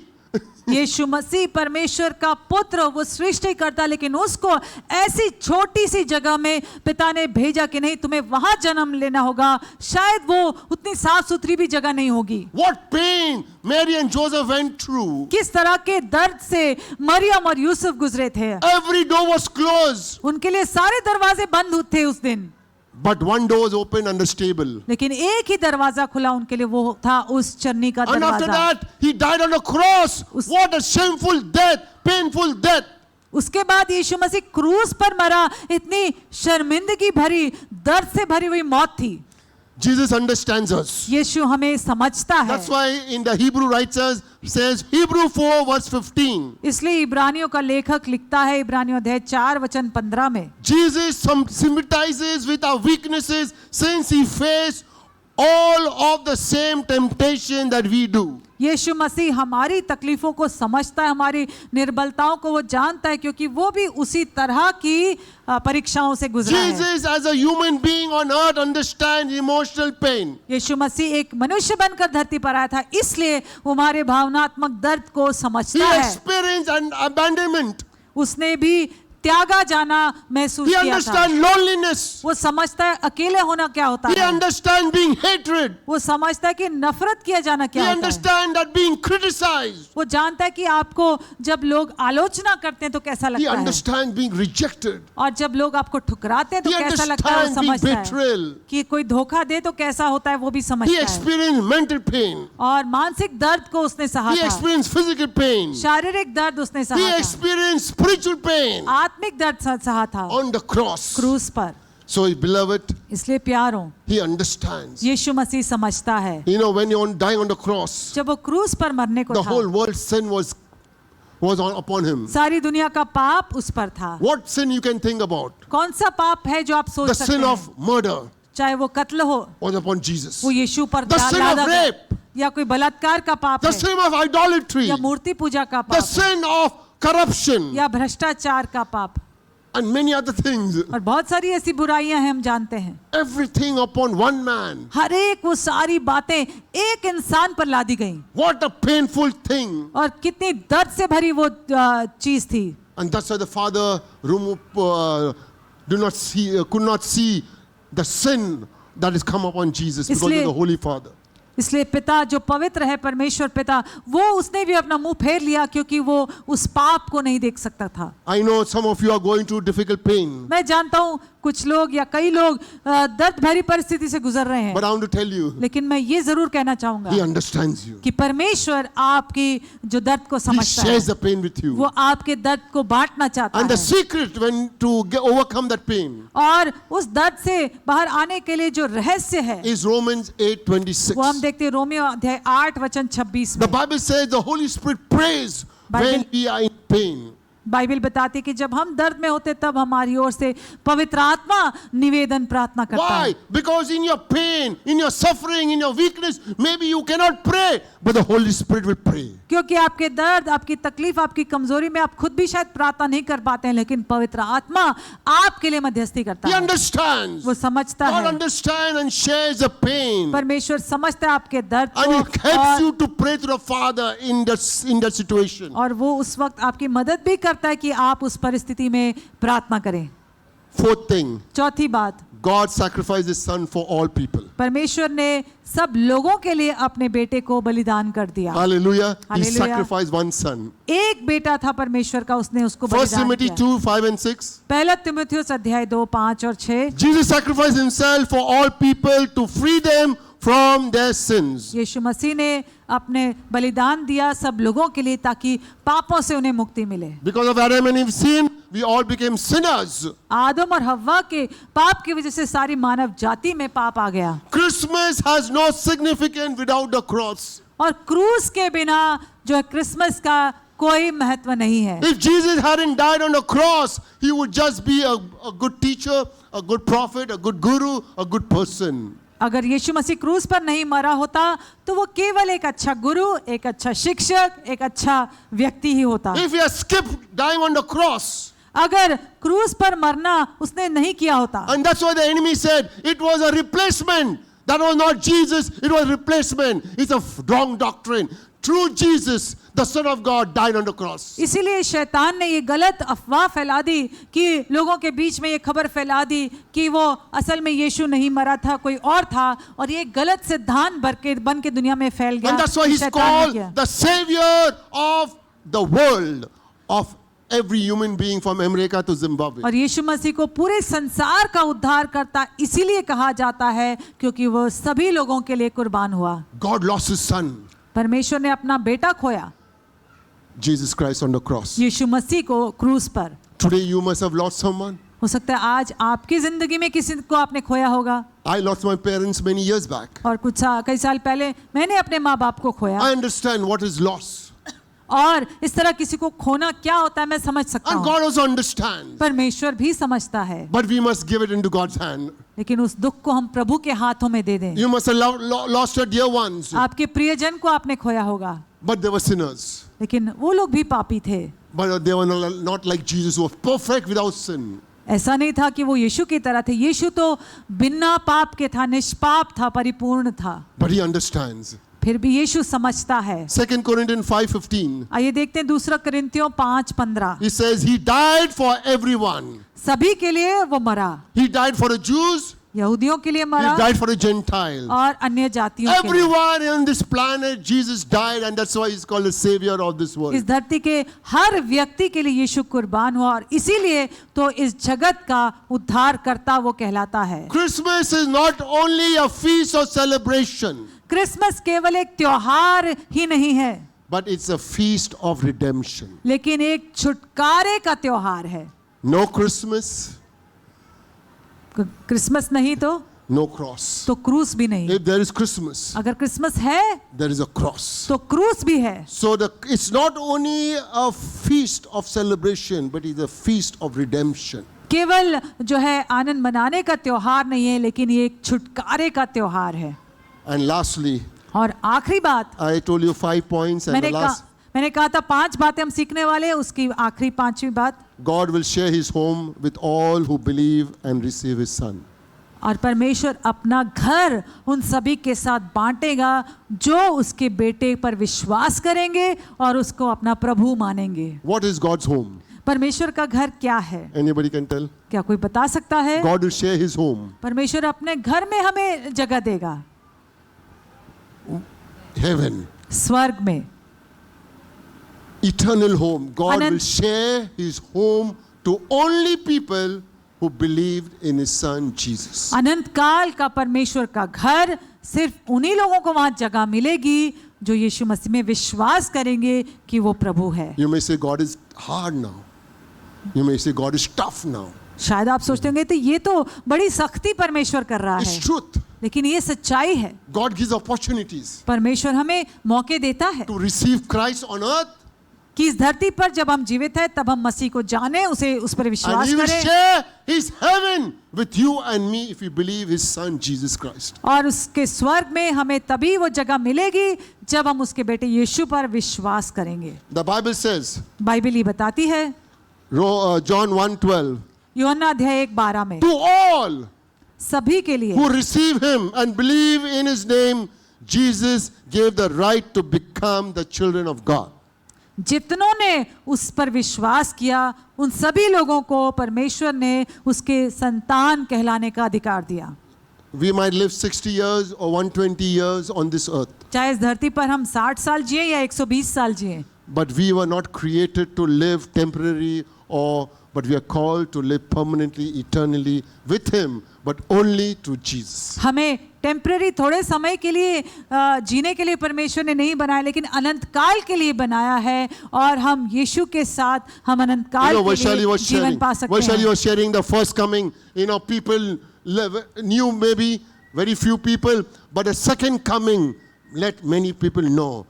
यीशु मसीह परमेश्वर का पुत्र, वो सृष्टि करता, लेकिन उसको ऐसी छोटी सी जगह में पिता ने भेजा कि नहीं, तुम्हें वहां जन्म लेना होगा। शायद वो उतनी साफ सुथरी भी जगह नहीं होगी। What pain Mary and Joseph went through. किस तरह के दर्द से मरियम और यूसुफ गुजरे थे। Every door was closed, उनके लिए सारे दरवाजे बंद थे उस दिन, but one door was open and stable. लेकिन एक ही दरवाजा खुला उनके लिए, वो था उस चरनी का And after दरवाजा। that, He died on the cross. What a shameful death, painful death. उसके बाद यीशु मसीह क्रूस पर मरा, इतनी शर्मिंदगी भरी, दर्द से भरी हुई मौत थी। Jesus understands us. यीशु हमें समझता है। That's why in the Hebrew writers says, Hebrew 4 verse 15. इसलिए इब्रानियों का लेखक लिखता है, इब्रानियों अध्याय 4 वचन 15 में, Jesus sympathizes with our weaknesses since He faced all of the same temptation that we do. यीशु मसीह हमारी तकलीफों को समझता है, हमारी निर्बलताओं को वो जानता है, क्योंकि वो भी उसी तरह की परीक्षाओं से गुजरा है। Jesus as a human being on earth understands emotional pain. यीशु मसीह एक मनुष्य बनकर धरती पर आया था, इसलिए वो हमारे भावनात्मक दर्द को He समझता है। experienced an abandonment. उसने भी त्यागा जाना महसूस He किया था। understands loneliness. वो समझता है अकेले होना क्या होता He है। understands being hatred. वो समझता है कि नफरत किया जाना He क्या होता है। understands that being criticized. वो जानता है कि आपको जब लोग आलोचना करते हैं तो कैसा He लगता है, understands being rejected. और जब लोग आपको ठुकराते हैं तो He कैसा लगता है। वो understands being समझता है betrayal. कि कोई धोखा दे तो कैसा होता है, वो भी He समझता है। experienced mental pain. और मानसिक दर्द को उसने सहा He था, experienced physical pain. शारीरिक दर्द उसने He सहा था, experienced spiritual pain आत्मिक दर्द सहा था on the cross. क्रूस पर। So, beloved, इसलिए प्यारों, He understands. यीशु मसीह समझता है। You know, when you're dying on the cross, जब वो क्रूस पर मरने को the था, whole world's sin was upon Him. सारी दुनिया का पाप उस पर था। What sin you can think about? कौन सा पाप है जो आप सोच The सकते sin हैं? of murder चाहे वो कत्ल हो, was upon Jesus. वो यीशु पर The sin लादा of गया, rape, या कोई बलात्कार का पाप the है, sin of idolatry, या मूर्ति पूजा का the पाप है, sin of corruption, या भ्रष्टाचार का पाप, and many other things. और बहुत सारी ऐसी बुराइयां हैं, हम जानते हैं। Everything upon one man. हर एक वो सारी बातें एक इंसान पर लादी गई, What a painful thing. और कितनी दर्द से भरी वो चीज थी। And that's why the Father could not see the sin that has come upon Jesus because of the Holy Father. इसलिए पिता जो पवित्र है, परमेश्वर पिता, वो उसने भी अपना मुंह फेर लिया, क्योंकि वो उस पाप को नहीं देख सकता था। I know some of you are going through difficult pain. मैं जानता हूँ कुछ लोग या कई लोग दर्द भरी परिस्थिति से गुजर रहे हैं, but I want to tell you, लेकिन मैं ये जरूर कहना चाहूंगा He understands you. कि परमेश्वर आपकी जो दर्द को He समझता है, shares the pain with you. वो आपके दर्द को बांटना चाहता And the है। secret when to overcome that pain और उस दर्द से बाहर आने के लिए जो रहस्य है is Romans 8:26. वो हम देखते हैं रोमियो अध्याय 8 वचन 26 The में। Bible says the Holy Spirit prays when Bible- we are in pain. Bible बताती है कि जब हम दर्द में होते तब हमारी ओर से पवित्र आत्मा निवेदन प्रार्थना करता Why? है। Because in your pain, in your suffering, in your weakness, maybe you cannot pray, but the Holy Spirit will pray. क्योंकि आपके दर्द, आपकी तकलीफ, आपकी कमजोरी में आप खुद भी शायद प्रार्थना नहीं कर पाते हैं, लेकिन पवित्र आत्मा आपके लिए मध्यस्थी करता He है। understands. वो समझता God है, understands and shares the pain. परमेश्वर समझता है आपके दर्द And He को, helps और, you to pray to the Father in that situation. और वो उस वक्त आपकी मदद भी करता है कि आप उस परिस्थिति में प्रार्थना करें। Fourth thing, चौथी बात, God sacrificed His Son for all people. परमेश्वर ने सब लोगों के लिए अपने बेटे को बलिदान कर दिया। Hallelujah. He Hallelujah. sacrificed one son. एक बेटा था परमेश्वर का, उसने उसको 1 बलिदान Timothy किया। 2:5-6. पहला तिमुथियुस अध्याय 2, 5 और 6। Jesus sacrificed Himself for all people to free them from their sins. यीशु मसीह ने अपने बलिदान दिया सब लोगों के लिए ताकि पापों से उन्हें मुक्ति मिले। Because of Adam and Eve's sin, we all became sinners. आदम और हव्वा के पाप की वजह से सारी मानव जाति में पाप आ गया, Christmas has no significance without the cross. और क्रूस के बिना जो है क्रिसमस का कोई महत्व नहीं है। If Jesus hadn't died on the cross, He would just be a good teacher, a good prophet, a good guru, a good person. अगर यीशु मसीह क्रूस पर नहीं मरा होता तो वो केवल एक अच्छा गुरु, एक अच्छा शिक्षक, एक अच्छा व्यक्ति ही होता। If He had skipped dying on the cross, अगर क्रूस पर मरना उसने नहीं किया होता, and that's why the enemy said it was a replacement. That was not Jesus, it was replacement. It's a wrong doctrine. True Jesus, the Son of God, died on the cross. इसीलिए शैतान ने ये गलत अफवाह फैला दी कि लोगों के बीच में ये खबर फैला दी कि वो असल में यीशु नहीं मरा था, कोई और था, और ये गलत सिद्धांत बन के दुनिया में फैल गया। And that's why He's शैतान ने called किया। the Savior of the world, of every human being from America to Zimbabwe. और यीशु मसीह को पूरे संसार का उद्धार करता इसीलिए कहा जाता है क्योंकि वो सभी लोगों के लिए कुर्बान हुआ। God lost His Son, परमेश्वर ने अपना बेटा खोया, Jesus Christ on the cross. यीशु मसीह को क्रूस पर। Today you must have lost someone. हो सकता है आज आपकी जिंदगी में किसी को आपने खोया होगा, I lost my parents many years back. और कई साल पहले मैंने अपने माँ बाप को खोया, I understand what is loss. और इस तरह किसी को खोना क्या होता है मैं समझ सकता And हूँ। God also understands. परमेश्वर भी समझता है, But we must give it into God's hand. लेकिन उस दुख को हम प्रभु के हाथों में दे दें। You must have lost your dear ones. आपके प्रियजन को आपने खोया होगा, But they were sinners. लेकिन वो लोग भी पापी थे। But they were not like Jesus, who was perfect without sin. ऐसा नहीं था कि वो यीशु की तरह थे, यीशु तो बिना पाप के था, निष्पाप था, परिपूर्ण था, But He understands. फिर भी यीशु समझता है। 2 Corinthians 5:15. आइए देखते हैं 2 कुरिन्थियों 5:15। He says He died for everyone. सभी के लिए वो मरा, He died for the Jews. यहूदियों के लिए He मरा died for the Gentiles. और अन्य जातियों के लिए। Everyone on this planet, Jesus died, and that's why He's called the Savior of this world. इस धरती के हर व्यक्ति के लिए यीशु कुर्बान हुआ, और इसीलिए तो इस जगत का उद्धार करता वो कहलाता है। Christmas is not only a feast of celebration, Christmas केवल एक त्योहार ही नहीं है, but it's a feast of redemption. लेकिन एक छुटकारे का त्योहार है। No Christmas, क्रिसमस नहीं तो no cross. तो क्रूस भी नहीं। If there is Christmas, अगर क्रिसमस है there is a cross. तो क्रूस भी है। So it's not only a feast of celebration, but it's a feast of redemption. केवल जो है आनंद मनाने का त्योहार नहीं है, लेकिन ये एक छुटकारे का त्योहार है। And lastly, और आखिरी बात, I told you 5 points, and the last, मैंने कहा था 5 बातें हम सीखने वाले हैं, उसकी आखिरी 5वीं बात, God will share His home with all who believe and receive His Son. और परमेश्वर अपना घर उन सभी के साथ बांटेगा जो उसके बेटे पर विश्वास करेंगे और उसको अपना प्रभु मानेंगे। What is God's home? परमेश्वर का घर क्या है? Anybody can tell? क्या कोई बता सकता है? God will share His home. परमेश्वर अपने घर में हमें जगह देगा, Heaven. स्वर्ग में, Eternal home. God will Anand- share His home to only people who believed in his son Jesus. अनंत काल का परमेश्वर का घर सिर्फ उन्हीं लोगों को वहां जगह मिलेगी जो यीशु मसीह में विश्वास करेंगे कि वो प्रभु है। You may say God is hard now. You may say God is tough now. शायद आप सोचते होंगे तो ये तो बड़ी सख्ती परमेश्वर कर रहा It's है, truth. लेकिन ये सच्चाई है। God gives opportunities परमेश्वर हमें मौके देता है to receive Christ on earth, कि इस धरती पर जब हम जीवित हैं तब हम मसीह को जाने, उसे उस पर and विश्वास he will करें share his heaven with you and me if we believe his son Jesus Christ. और उसके स्वर्ग में हमें तभी वो जगह मिलेगी जब हम उसके बेटे यीशु पर विश्वास करेंगे। The Bible says, बाइबल ये बताती है John 1:12, यूहन्ना अध्याय 1:12 में, to all सभी के लिए who receive him and believe in his name, Jesus gave the right to become the children of God. जितनों ने उस पर विश्वास किया उन सभी लोगों को परमेश्वर ने उसके संतान कहलाने का अधिकार दिया। We might live 60 years or 120 years on this earth, चाहे इस धरती पर हम 60 साल जिए या 120 साल जिए, but we were not created to live temporary but we are called to live permanently, eternally with him, but only to Jesus. हमें टेम्पररी थोड़े समय के लिए जीने के लिए परमेश्वर ने नहीं बनाया, लेकिन अनंत काल के लिए बनाया है और हम यीशु के साथ हम अनंत काल के लिए जीवन पा सकते Vaishali हैं। was sharing the first coming. People knew maybe very few people, but the second coming let many people know.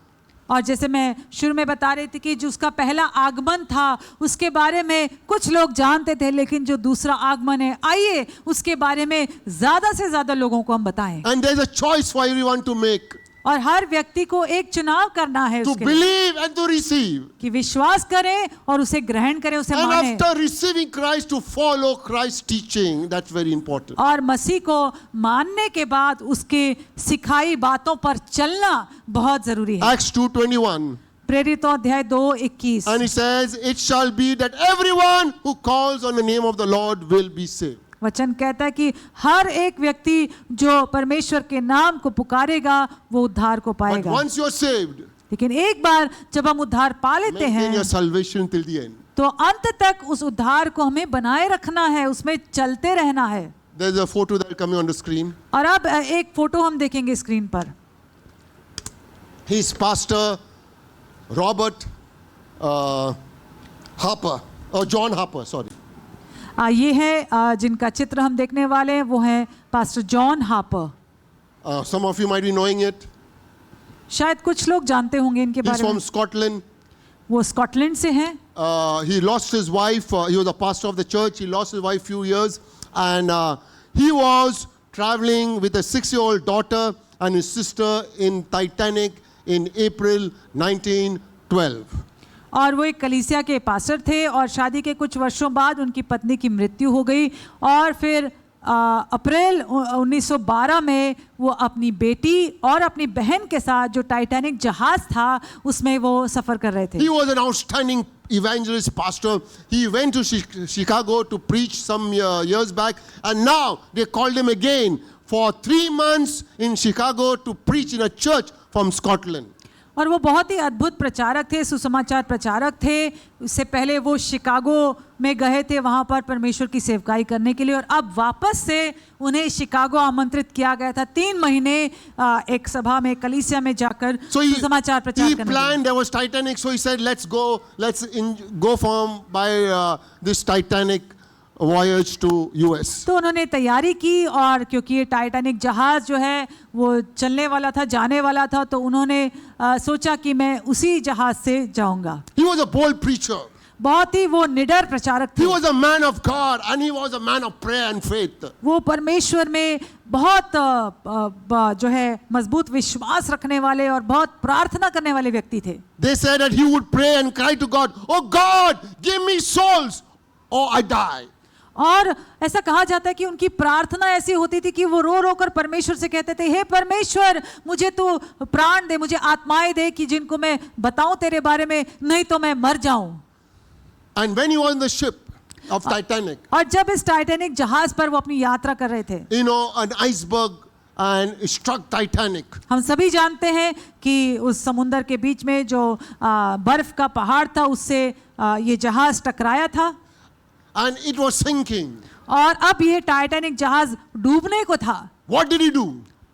और जैसे मैं शुरू में बता रही थी कि जो उसका पहला आगमन था उसके बारे में कुछ लोग जानते थे, लेकिन जो दूसरा आगमन है आइए उसके बारे में ज्यादा से ज्यादा लोगों को हम बताएं। And there is a choice for everyone to make, और हर व्यक्ति को एक चुनाव करना है to उसके लिए, believe and to receive. कि विश्वास करें और उसे ग्रहण करें, उसे And माने, after receiving Christ, to follow Christ's teaching. That's very important. और मसीह को मानने के बाद उसके सिखाई बातों पर चलना बहुत जरूरी है। Acts 2:21. प्रेरितों अध्याय 2:21, And it says, it shall be that everyone who calls on the name of the Lord will be saved. वचन कहता है कि हर एक व्यक्ति जो परमेश्वर के नाम को पुकारेगा वो उद्धार को But पाएगा। once you're saved, लेकिन एक बार जब हम उद्धार पा लेते maintain हैं your salvation till the end. तो अंत तक उस उद्धार को हमें बनाए रखना है, उसमें चलते रहना है। There's a photo that coming on the screen. और अब एक फोटो हम देखेंगे स्क्रीन पर। He's Pastor Robert Harper, or John Harper, sorry. ये है जिनका चित्र हम देखने वाले हैं, वो है pastor John hopper. Some of you might be knowing it. शायद कुछ लोग जानते होंगे इनके He's बारे में। from Scotland. वो स्कॉटलैंड से हैं। He lost his wife. He was a pastor of the church. He lost his wife few years, and he was traveling with a 6-year-old daughter and his sister in Titanic in April 1912. और वो एक कलीसिया के पास्टर थे और शादी के कुछ वर्षों बाद उनकी पत्नी की मृत्यु हो गई और फिर अप्रैल 1912 में वो अपनी बेटी और अपनी बहन के साथ जो टाइटैनिक जहाज था उसमें वो सफ़र कर रहे थे। He was an outstanding evangelist pastor. He went to Chicago to preach some years back, and now they called him again for 3 months in Chicago to preach in a church from Scotland. और वो बहुत ही अद्भुत प्रचारक थे, सुसमाचार प्रचारक थे। उससे पहले वो शिकागो में गए थे वहाँ पर परमेश्वर की सेवकाई करने के लिए, और अब वापस से उन्हें शिकागो आमंत्रित किया गया था 3 महीने एक सभा में, कलीसिया में जाकर सुसमाचार प्रचार करने। He planned, there was Titanic, so he said, let's go from by this Titanic voyage to US. तो उन्होंने तैयारी की, और क्योंकि ये टाइटैनिक जहाज जो है वो चलने वाला था, जाने वाला था, तो उन्होंने सोचा कि मैं उसी जहाज से जाऊंगा। He was a bold preacher. बहुत ही वो निडर प्रचारक थे। He was a man of God and he was a man of prayer and faith. वो परमेश्वर में बहुत जो है मजबूत विश्वास रखने वाले और बहुत प्रार्थना करने वाले व्यक्ति थे। They said that he would pray and cry to God, "Oh God, give me souls or I die." और ऐसा कहा जाता है कि उनकी प्रार्थना ऐसी होती थी कि वो रो रो कर परमेश्वर से कहते थे, हे परमेश्वर मुझे तू प्राण दे, मुझे आत्माएं दे कि जिनको मैं बताऊं तेरे बारे में, नहीं तो मैं मर जाऊं। And when he was on the ship of Titanic, और जब इस टाइटैनिक जहाज पर वो अपनी यात्रा कर रहे थे, an iceberg and it struck Titanic. हम सभी जानते हैं कि उस समुंदर के बीच में जो बर्फ का पहाड़ था उससे ये जहाज टकराया था, And it was sinking. और अब ये टाइटैनिक जहाज डूबने को था। What did he do?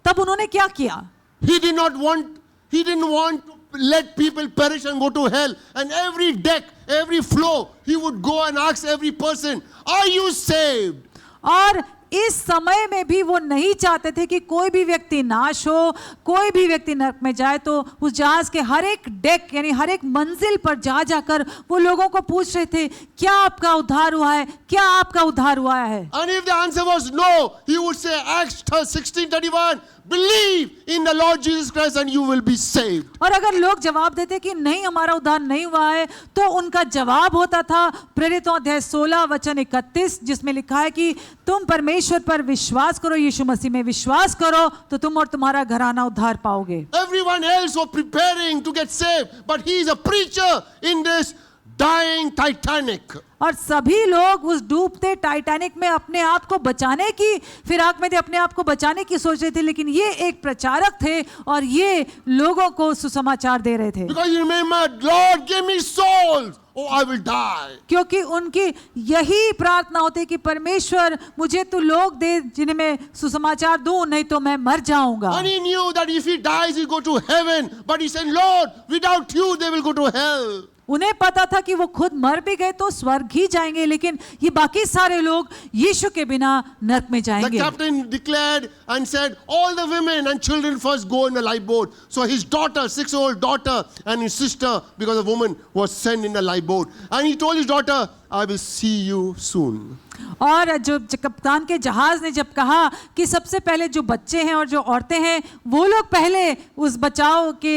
तब उन्होंने क्या किया? He didn't want to let people perish and go to hell. And every deck, every floor, he would go and ask every person, are you saved? और इस समय में भी वो नहीं चाहते थे कि कोई भी व्यक्ति नाश हो, कोई भी व्यक्ति नरक में जाए। तो उस जहाज के हर एक डेक यानी हर एक मंजिल पर जा जाकर वो लोगों को पूछ रहे थे, क्या आपका उद्धार हुआ है, क्या आपका उद्धार हुआ है? And if the answer was no, he would say, Acts 16:31, believe in the Lord Jesus Christ and you will be saved. और अगर लोग जवाब देते कि नहीं हमारा उद्धार नहीं हुआ है, तो उनका जवाब होता था प्रेरितों अध्याय 16 वचन 31, जिसमें लिखा है कि तुम परमेश्वर पर विश्वास करो, यीशु मसीह में विश्वास करो, तो तुम और तुम्हारा घराना उद्धार पाओगे। Everyone else was preparing to get saved, but he is a preacher in this dying Titanic. और सभी लोग उस डूबते टाइटैनिक में अपने आप को बचाने की फिराक में थे, अपने आप को बचाने की सोच रहे थे, लेकिन ये एक प्रचारक थे और ये लोगों को सुसमाचार दे रहे थे। Because you remember, Lord, give me souls, or I will die. क्योंकि उनकी यही प्रार्थना होती कि परमेश्वर मुझे तू लोग दे जिन्हें मैं सुसमाचार दूं, नहीं तो मैं मर जाऊंगा। And he knew that if he dies, he'll go to heaven. But he said, Lord, without you, they will go to hell. उन्हें पता था कि वो खुद मर भी गए तो स्वर्ग ही जाएंगे, लेकिन ये बाकी सारे लोग यीशु के बिना नरक में The जाएंगे। captain declared and said, all the women and children first go in the lifeboat. So his daughter, 6-year-old daughter, and his sister, because the woman was sent in the lifeboat. And he told his daughter, I will see you soon. और जो कप्तान के जहाज ने जब कहा कि सबसे पहले जो बच्चे हैं और जो औरतें हैं वो लोग पहले उस बचाव के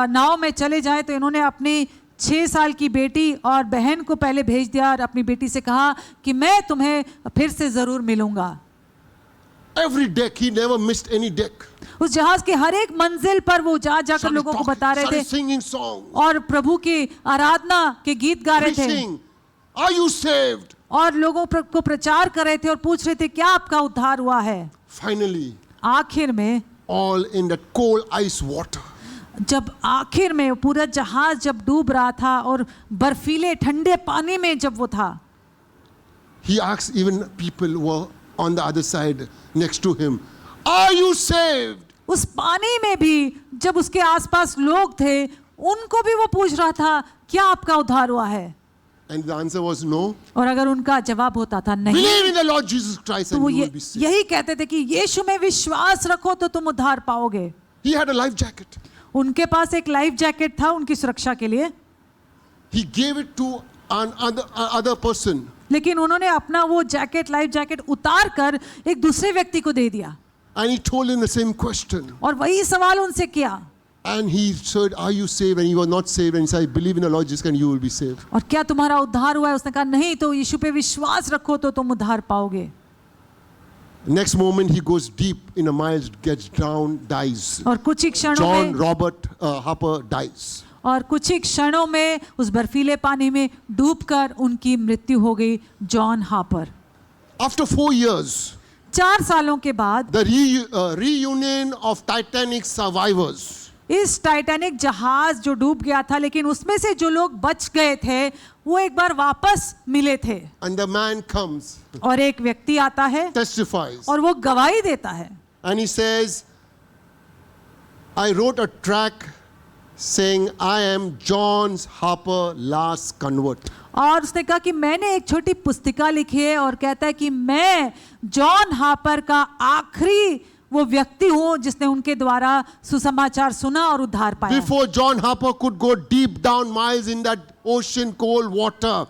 नाव में चले जाएं, तो इन्होंने अपनी 6 साल की बेटी और बहन को पहले भेज दिया और अपनी बेटी से कहा कि मैं तुम्हें फिर से जरूर मिलूंगा। Every deck, he never missed any deck. उस जहाज के हर एक मंजिल पर वो जा जाकर लोगों को बता रहे थे Singing songs, और प्रभु की आराधना के गीत गा रहे थे preaching, are you saved? और लोगों को प्रचार कर रहे थे और पूछ रहे थे क्या आपका उद्धार हुआ है। Finally, आखिर में all in that cold ice water, जब आखिर में पूरा जहाज जब डूब रहा था और बर्फीले ठंडे पानी में जब वो था, he asked even people who were on the other side next to him, are you saved? उस पानी में भी जब उसके आसपास लोग थे उनको भी वो पूछ रहा था क्या आपका उद्धार हुआ है। And the answer was no. और अगर उनका जवाब होता था नहीं, Believe in the Lord Jesus Christ तो and वो you will be saved. यही कहते थे कि यीशु में विश्वास रखो तो तुम उद्धार पाओगे। He had a life jacket. उनके पास एक लाइफ जैकेट था उनकी सुरक्षा के लिए, He gave it to another person. लेकिन उन्होंने अपना वो जैकेट लाइफ जैकेट उतार कर एक दूसरे व्यक्ति को दे दिया And he told him the same question. और वही सवाल उनसे किया। And he said, are you saved? And he was not saved. And he said, believe in the Lord Jesus Christ and you will be saved. और क्या तुम्हारा उद्धार हुआ है? उसने कहा नहीं, तो यीशु पे विश्वास रखो तो तुम उद्धार पाओगे। Next moment he goes deep in a mile, gets drowned, dies. और कुछ ही क्षणों John में Robert Harper dies. और कुछ ही क्षणों में उस बर्फीले पानी में डूबकर उनकी मृत्यु हो गई। John hopper. After 4 years, 4 सालों के बाद the reunion of Titanic survivors, इस टाइटैनिक जहाज जो डूब गया था, लेकिन उसमें से जो लोग बच गए थे वो एक बार वापस मिले थे। and the man comes, और एक व्यक्ति आता है testifies, और वो गवाही देता है and he says, I wrote a track saying I am John Harper, last convert. और उसने कहा कि मैंने एक छोटी पुस्तिका लिखी है और कहता है कि मैं जॉन हापर का आखिरी वो व्यक्ति हूं जिसने उनके द्वारा सुसमाचार सुना और उद्धार पाया। Before John Harper could go deep down miles in that ocean cold water,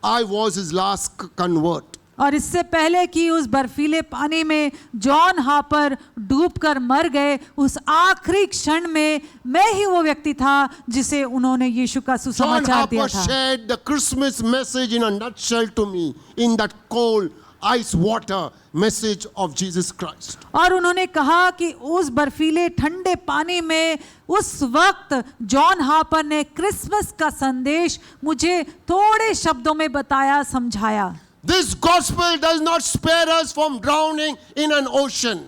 I was his last convert. और इससे पहले कि उस बर्फीले पानी में जॉन हापर डूबकर मर गए, उस आखिरी क्षण में मैं ही वो व्यक्ति था जिसे उन्होंने यीशु का John सुसमाचार दिया Harper था। shared the Christmas message in a nutshell to me in that cold ice water message of Jesus Christ. और उन्होंने कहा कि उस बर्फीले ठंडे पानी में उस वक्त जॉन हापर ने क्रिसमस का संदेश मुझे थोड़े शब्दों में बताया, समझाया। This gospel does not spare us from drowning in an ocean.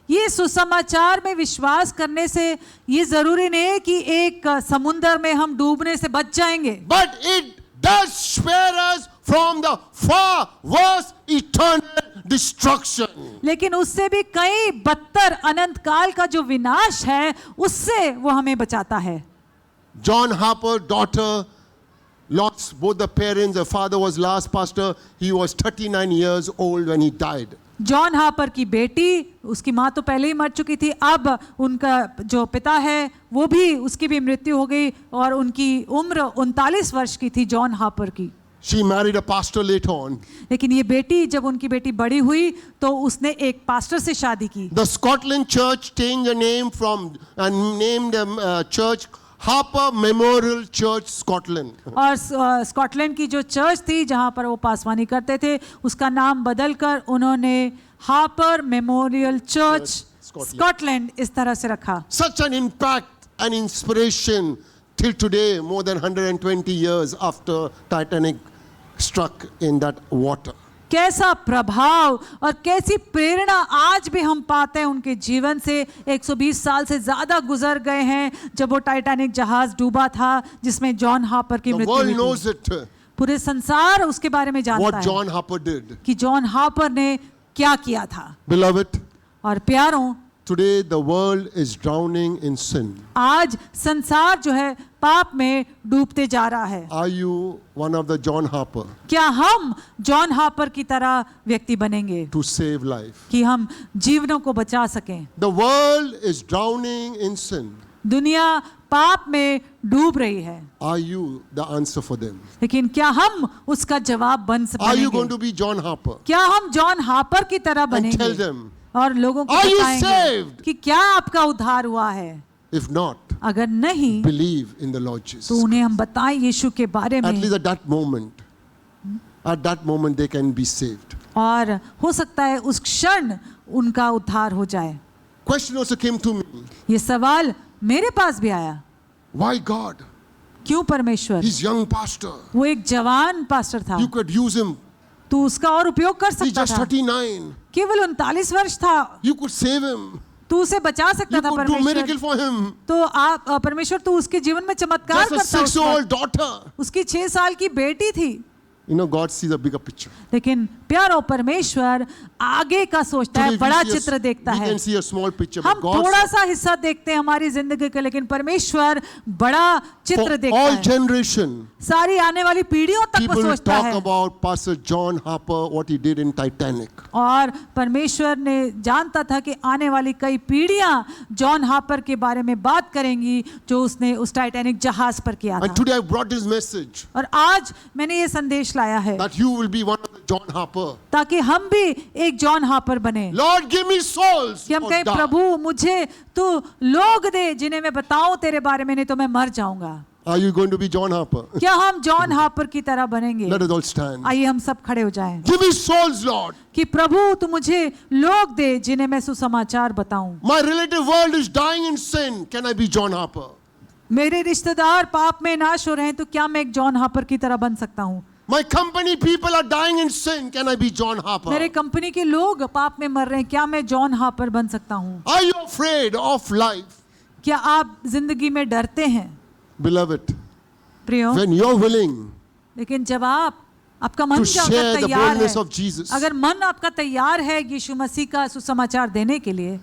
ये सुसमाचार में विश्वास करने से ये जरूरी नहीं है कि एक समुद्र में हम डूबने से बच जाएंगे, But it does spare us from the far worse eternal destruction. लेकिन उससे भी कई बदतर अनंत काल का जो विनाश है उससे वो हमें बचाता है. John Harper, daughter, lost both the parents. The father was last pastor. He was 39 years old when he died. John hopper की बेटी, उसकी माँ तो पहले ही मर चुकी थी, अब उनका जो पिता है वो भी, उसकी भी मृत्यु हो गई और उनकी उम्र 39 वर्ष की थी जॉन हापर की. She married a pastor later on. लेकिन ये बेटी, जब उनकी बेटी बड़ी हुई तो उसने एक पास्टर से शादी की. The Scotland church changed the name from and named the church Harper Memorial Church Scotland. और स्कॉटलैंड की जो चर्च थी जहां पर वो पासवानी करते थे, उसका नाम बदलकर उन्होंने हापर मेमोरियल चर्च स्कॉटलैंड इस तरह से रखा. Such an impact and inspiration till today, more than 120 years after Titanic struck in that water. कैसा प्रभाव और कैसी प्रेरणा आज भी हम पाते हैं उनके जीवन से. 120 साल से ज्यादा गुजर गए हैं जब वो टाइटैनिक जहाज डूबा था जिसमें जॉन हापर की The मृत्यु world हुई knows थी. it. पूरे संसार उसके बारे में जानता What है John Harper did. कि जॉन हापर ने क्या किया था. Beloved, और प्यारों, today the world is drowning in sin. आज संसार जो है पाप में डूबते जा रहा है. Are you one of the John Harper क्या हम जॉन हापर की तरह व्यक्ति बनेंगे to save life? कि हम जीवनों को बचा सकें. The world is drowning in sin. दुनिया पाप में डूब रही है, Are you the answer for them? लेकिन क्या हम उसका जवाब Are you going बनेंगे? to be John Harper क्या हम जॉन हापर की तरह and tell बनेंगे them? और लोगों को Are you बताएंगे saved? कि क्या आपका उद्धार हुआ है? If not, अगर नहीं believe in the Lord Jesus. तो उन्हें हम बताएं यीशु के बारे At में, least at that moment they can be saved. और हो सकता है उस क्षण उनका उद्धार हो जाए. Question also came to me. ये सवाल मेरे पास भी आया, Why God? क्यों परमेश्वर? He's young pastor. वो एक जवान पास्टर था, You could use him. तू उसका और उपयोग कर He's सकता just था. 39. केवल 39 वर्ष था, You could save him. तू उसे बचा सकता You था. could do miracle परमेश्वर for him. तो आप परमेश्वर तू उसके जीवन में चमत्कार Just a करता. उस 6-year-old वक्त daughter. उसकी 6 साल की बेटी थी. You know, God sees a bigger picture. लेकिन प्यारो परमेश्वर आगे का सोचता है, Today बड़ा we चित्र देखता we है. can see a small picture, हम but God थोड़ा sees सा हिस्सा देखते हैं हमारी जिंदगी का, लेकिन परमेश्वर बड़ा चित्र for देखता all है. generation. सारी आने वाली पीढ़ियों तक वो People will सोचता talk है. about Pastor John Harper, what he did in Titanic. और परमेश्वर ने जानता था कि आने वाली कई पीढ़ियां जॉन हापर के बारे में बात करेंगी जो उसने उस टाइटैनिक जहाज पर किया And था. today I brought this message और आज मैंने ये संदेश लाया है that you will be one of the John Harper. ताकि हम भी एक जॉन हापर बने, Lord, give me souls. कि हम or कहें die. प्रभु मुझे तू लोग दे जिन्हें मैं बताऊं तेरे बारे में, नहीं तो मैं मर जाऊंगा. Are you going to be John Harper? क्या हम जॉन हापर की तरह बनेंगे? Let us all stand. आइए हम सब खड़े हो जाएं Give me souls, Lord. कि प्रभु तू मुझे लोग दे जिन्हें मैं सुसमाचार बताऊं. My relative world is dying in sin. Can I be John Harper? मेरे रिश्तेदार पाप में नाश हो रहे हैं, तो क्या मैं एक जॉन हापर की तरह बन सकता हूं? My company people are dying in sin. Can I be John Harper? मेरे कंपनी के लोग पाप में मर रहे हैं, क्या मैं जॉन हापर बन सकता हूं? Are you afraid of life? क्या आप जिंदगी में डरते हैं? Beloved, प्रियो, when you're willing लेकिन जब आपका मन to क्या share the तैयार boldness है, of Jesus, अगर मन आपका तैयार है यीशु मसीह का सुसमाचार देने के लिए,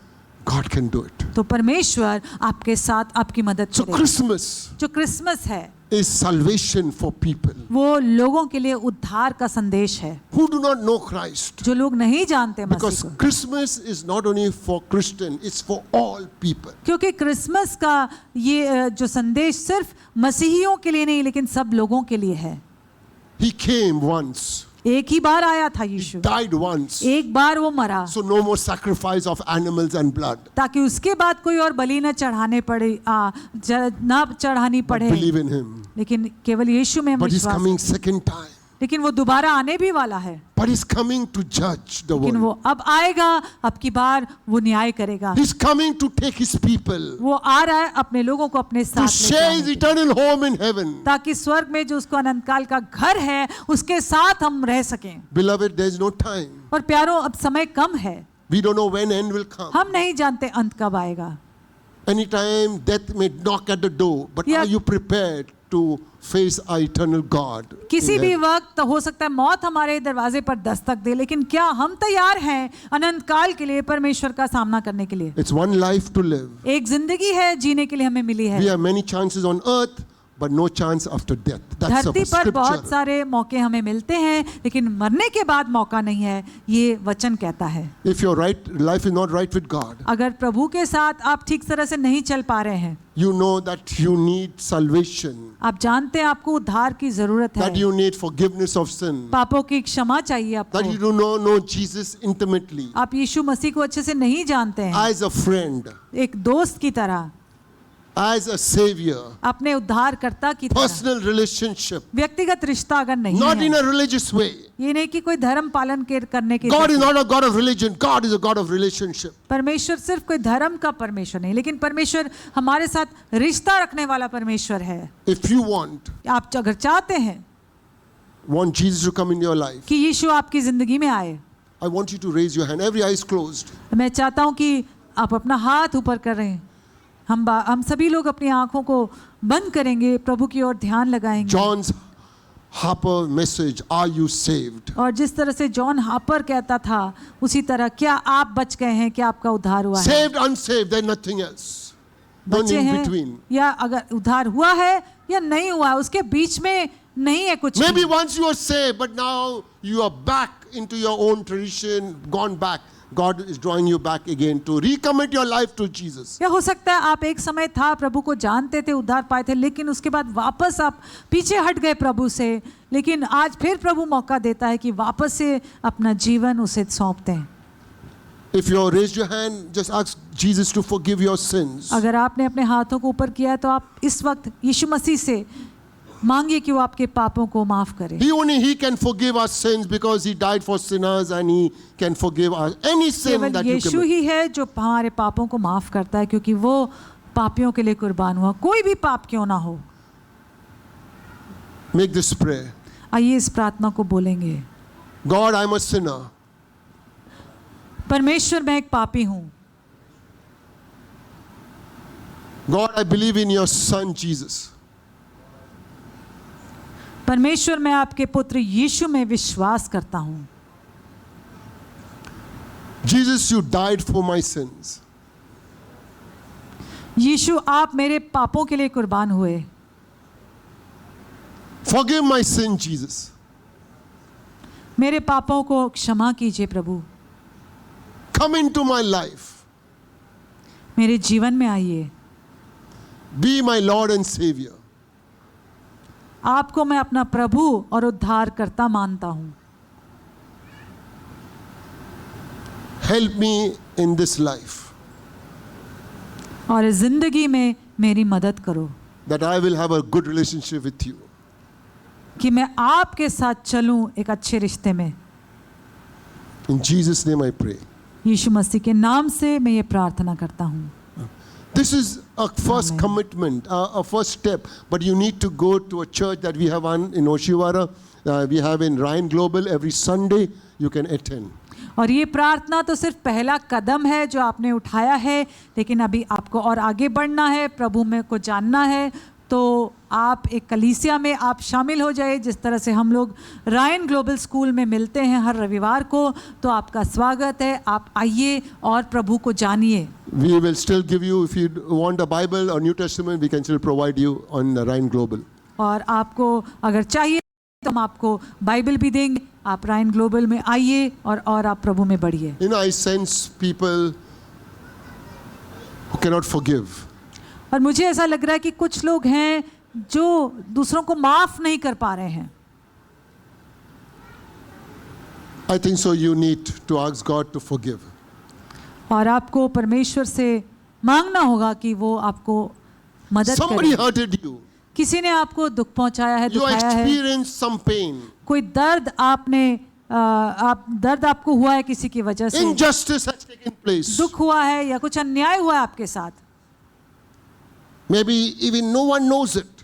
God can do it. तो परमेश्वर आपके साथ आपकी मदद So करेगा. Christmas जो क्रिसमस है is salvation for people वो लोगों के लिए उद्धार का संदेश है, who do not know Christ. जो लोग नहीं जानते मसीह Because को. Christmas is not only for Christian, it's for all people. क्योंकि क्रिसमस का ये जो संदेश सिर्फ मसीहियों के लिए नहीं लेकिन सब लोगों के लिए है. He came once, एक ही बार आया था यीशु, died once, एक बार वो मरा, so no more sacrifice of animals and blood. ताकि उसके बाद कोई और बलि न चढ़ाने पड़े, न चढ़ानी But पड़े. believe in him. लेकिन केवल यीशु में हम But he's विश्वास coming करें. second time. लेकिन वो दोबारा आने भी वाला है. But he's coming to judge the लेकिन world. वो अब आएगा, अब की बार वो न्याय करेगा. He's coming to take his people वो आ रहा है अपने लोगों को अपने to साथ ले share his जाने के लिए, eternal home in heaven. ताकि स्वर्ग में जो उसको अनंत काल का घर है उसके साथ हम रह सकें. Beloved, there is no time. और प्यारो, अब समय कम है, We don't know when end will come. हम नहीं जानते अंत कब आएगा. Anytime death may knock at the door, but Yeah. are you prepared to face our eternal God. किसी in भी heaven. वक्त हो सकता है मौत हमारे दरवाजे पर दस्तक दे, लेकिन क्या हम तैयार हैं अनंत काल के लिए परमेश्वर का सामना करने के लिए? It's one life to live. एक जिंदगी है जीने के लिए हमें मिली है. We have many chances on earth, but no chance after death. That's धरती a पर बहुत scripture. सारे मौके हमें मिलते हैं, लेकिन मरने के बाद मौका नहीं है, ये वचन कहता है. If your life is not right with God, अगर प्रभु के साथ आप ठीक तरह से नहीं चल पा रहे हैं, you know that you need salvation, आप जानते हैं आपको उद्धार की जरूरत that है, you need forgiveness of sin, पापों की क्षमा चाहिए that you आपको, do not know Jesus intimately, आप यीशु मसीह को अच्छे से नहीं जानते हैं, as a friend, एक दोस्त की तरह, as a savior, अपने उद्धारकर्ता की तरह, personal relationship, व्यक्तिगत रिश्ता अगर नहीं not है, in a religious way. ये नहीं कि कोई धर्म पालन करने के God is लिए. not a God of religion. God is a God of relationship. परमेश्वर सिर्फ कोई धर्म का परमेश्वर नहीं, लेकिन परमेश्वर हमारे साथ रिश्ता रखने वाला परमेश्वर है. If you want आप अगर चाहते हैं Jesus to come in your life, कि यीशु आपकी जिंदगी में आए, I want you to raise your hand. Every eye is closed. मैं चाहता हूं कि आप अपना हाथ ऊपर करें. हम सभी लोग अपनी आंखों को बंद करेंगे, प्रभु की ओर ध्यान लगाएंगे. John's Harper message, are you saved? और जिस तरह से जॉन हापर कहता था, उसी तरह क्या आप बच गए हैं, क्या आपका उद्धार हुआ है? Saved, unsaved, there's nothing else. None बचे in हैं between. या अगर उद्धार हुआ है या नहीं हुआ है, उसके बीच में नहीं है कुछ Maybe भी. once you are saved, but now you are back into your own tradition, gone back. God is drawing you back again to recommit your life to Jesus. या हो सकता है आप एक समय था प्रभु को जानते थे, उद्धार पाए थे, लेकिन उसके बाद वापस आप पीछे हट गए प्रभु से. लेकिन आज फिर प्रभु मौका देता है कि वापस से अपना जीवन उसे सौंपते हैं. If you raised your hand, just ask Jesus to forgive your sins. अगर आपने अपने हाथों को ऊपर किया है, तो आप इस वक्त यीशु मसीह से मांगिए कि वो आपके पापों को माफ करे. He can forgive our sins because he died for sinners and he can forgive us any sin केवल that you यीशु commit. ही है जो हमारे पापों को माफ करता है, क्योंकि वो पापियों के लिए कुर्बान हुआ, कोई भी पाप क्यों ना हो. Make this prayer. आइए इस प्रार्थना को बोलेंगे. God, I'm a sinner. परमेश्वर, मैं एक पापी हूँ. God, I believe in your son Jesus. परमेश्वर, मैं आपके पुत्र यीशु में विश्वास करता हूँ. Jesus, you died for my sins. यीशु, आप मेरे पापों के लिए कुर्बान हुए. Forgive my sin, Jesus. मेरे पापों को क्षमा कीजिए प्रभु. Come into my life. मेरे जीवन में आइए. Be my Lord and Savior. आपको मैं अपना प्रभु और उद्धारकर्ता मानता हूँ. Help me in this life और इस जिंदगी में मेरी मदद करो, that I will have a good relationship with you. कि मैं आपके साथ चलूं एक अच्छे रिश्ते में. In Jesus' name I pray. यीशु मसीह के नाम से मैं ये प्रार्थना करता हूँ. This is a first Amen. commitment, a first step. But you need to go to a church that we have one in Oshiwara. We have in Ryan Global every Sunday. You can attend. और ये प्रार्थना तो सिर्फ पहला कदम है जो आपने उठाया है, लेकिन अभी आपको और आगे बढ़ना है, प्रभु में को जानना है. तो आप एक कलीसिया में आप शामिल हो जाए, जिस तरह से हम लोग रायन ग्लोबल स्कूल में मिलते हैं हर रविवार को. तो आपका स्वागत है, आप आइए और प्रभु को जानिए. We will still give you, if you want a Bible or New Testament, we can still provide you on the Ryan Global. और आपको अगर चाहिए तो हम आपको बाइबल भी देंगे. आप रायन ग्लोबल में आइए और आप प्रभु में बढ़िए. You know, I sense people who cannot forgive. और मुझे ऐसा लग रहा है कि कुछ लोग हैं जो दूसरों को माफ नहीं कर पा रहे हैं. I think so you need to ask God to forgive. और आपको परमेश्वर से मांगना होगा कि वो आपको मदद Somebody करे. hurted you. किसी ने आपको दुख पहुंचाया है, You दुखाया है, experienced some pain. कोई दर्द दर्द आपको हुआ है किसी की वजह से, Injustice has taken place. दुख हुआ है या कुछ अन्याय हुआ है आपके साथ. Maybe even no one knows it.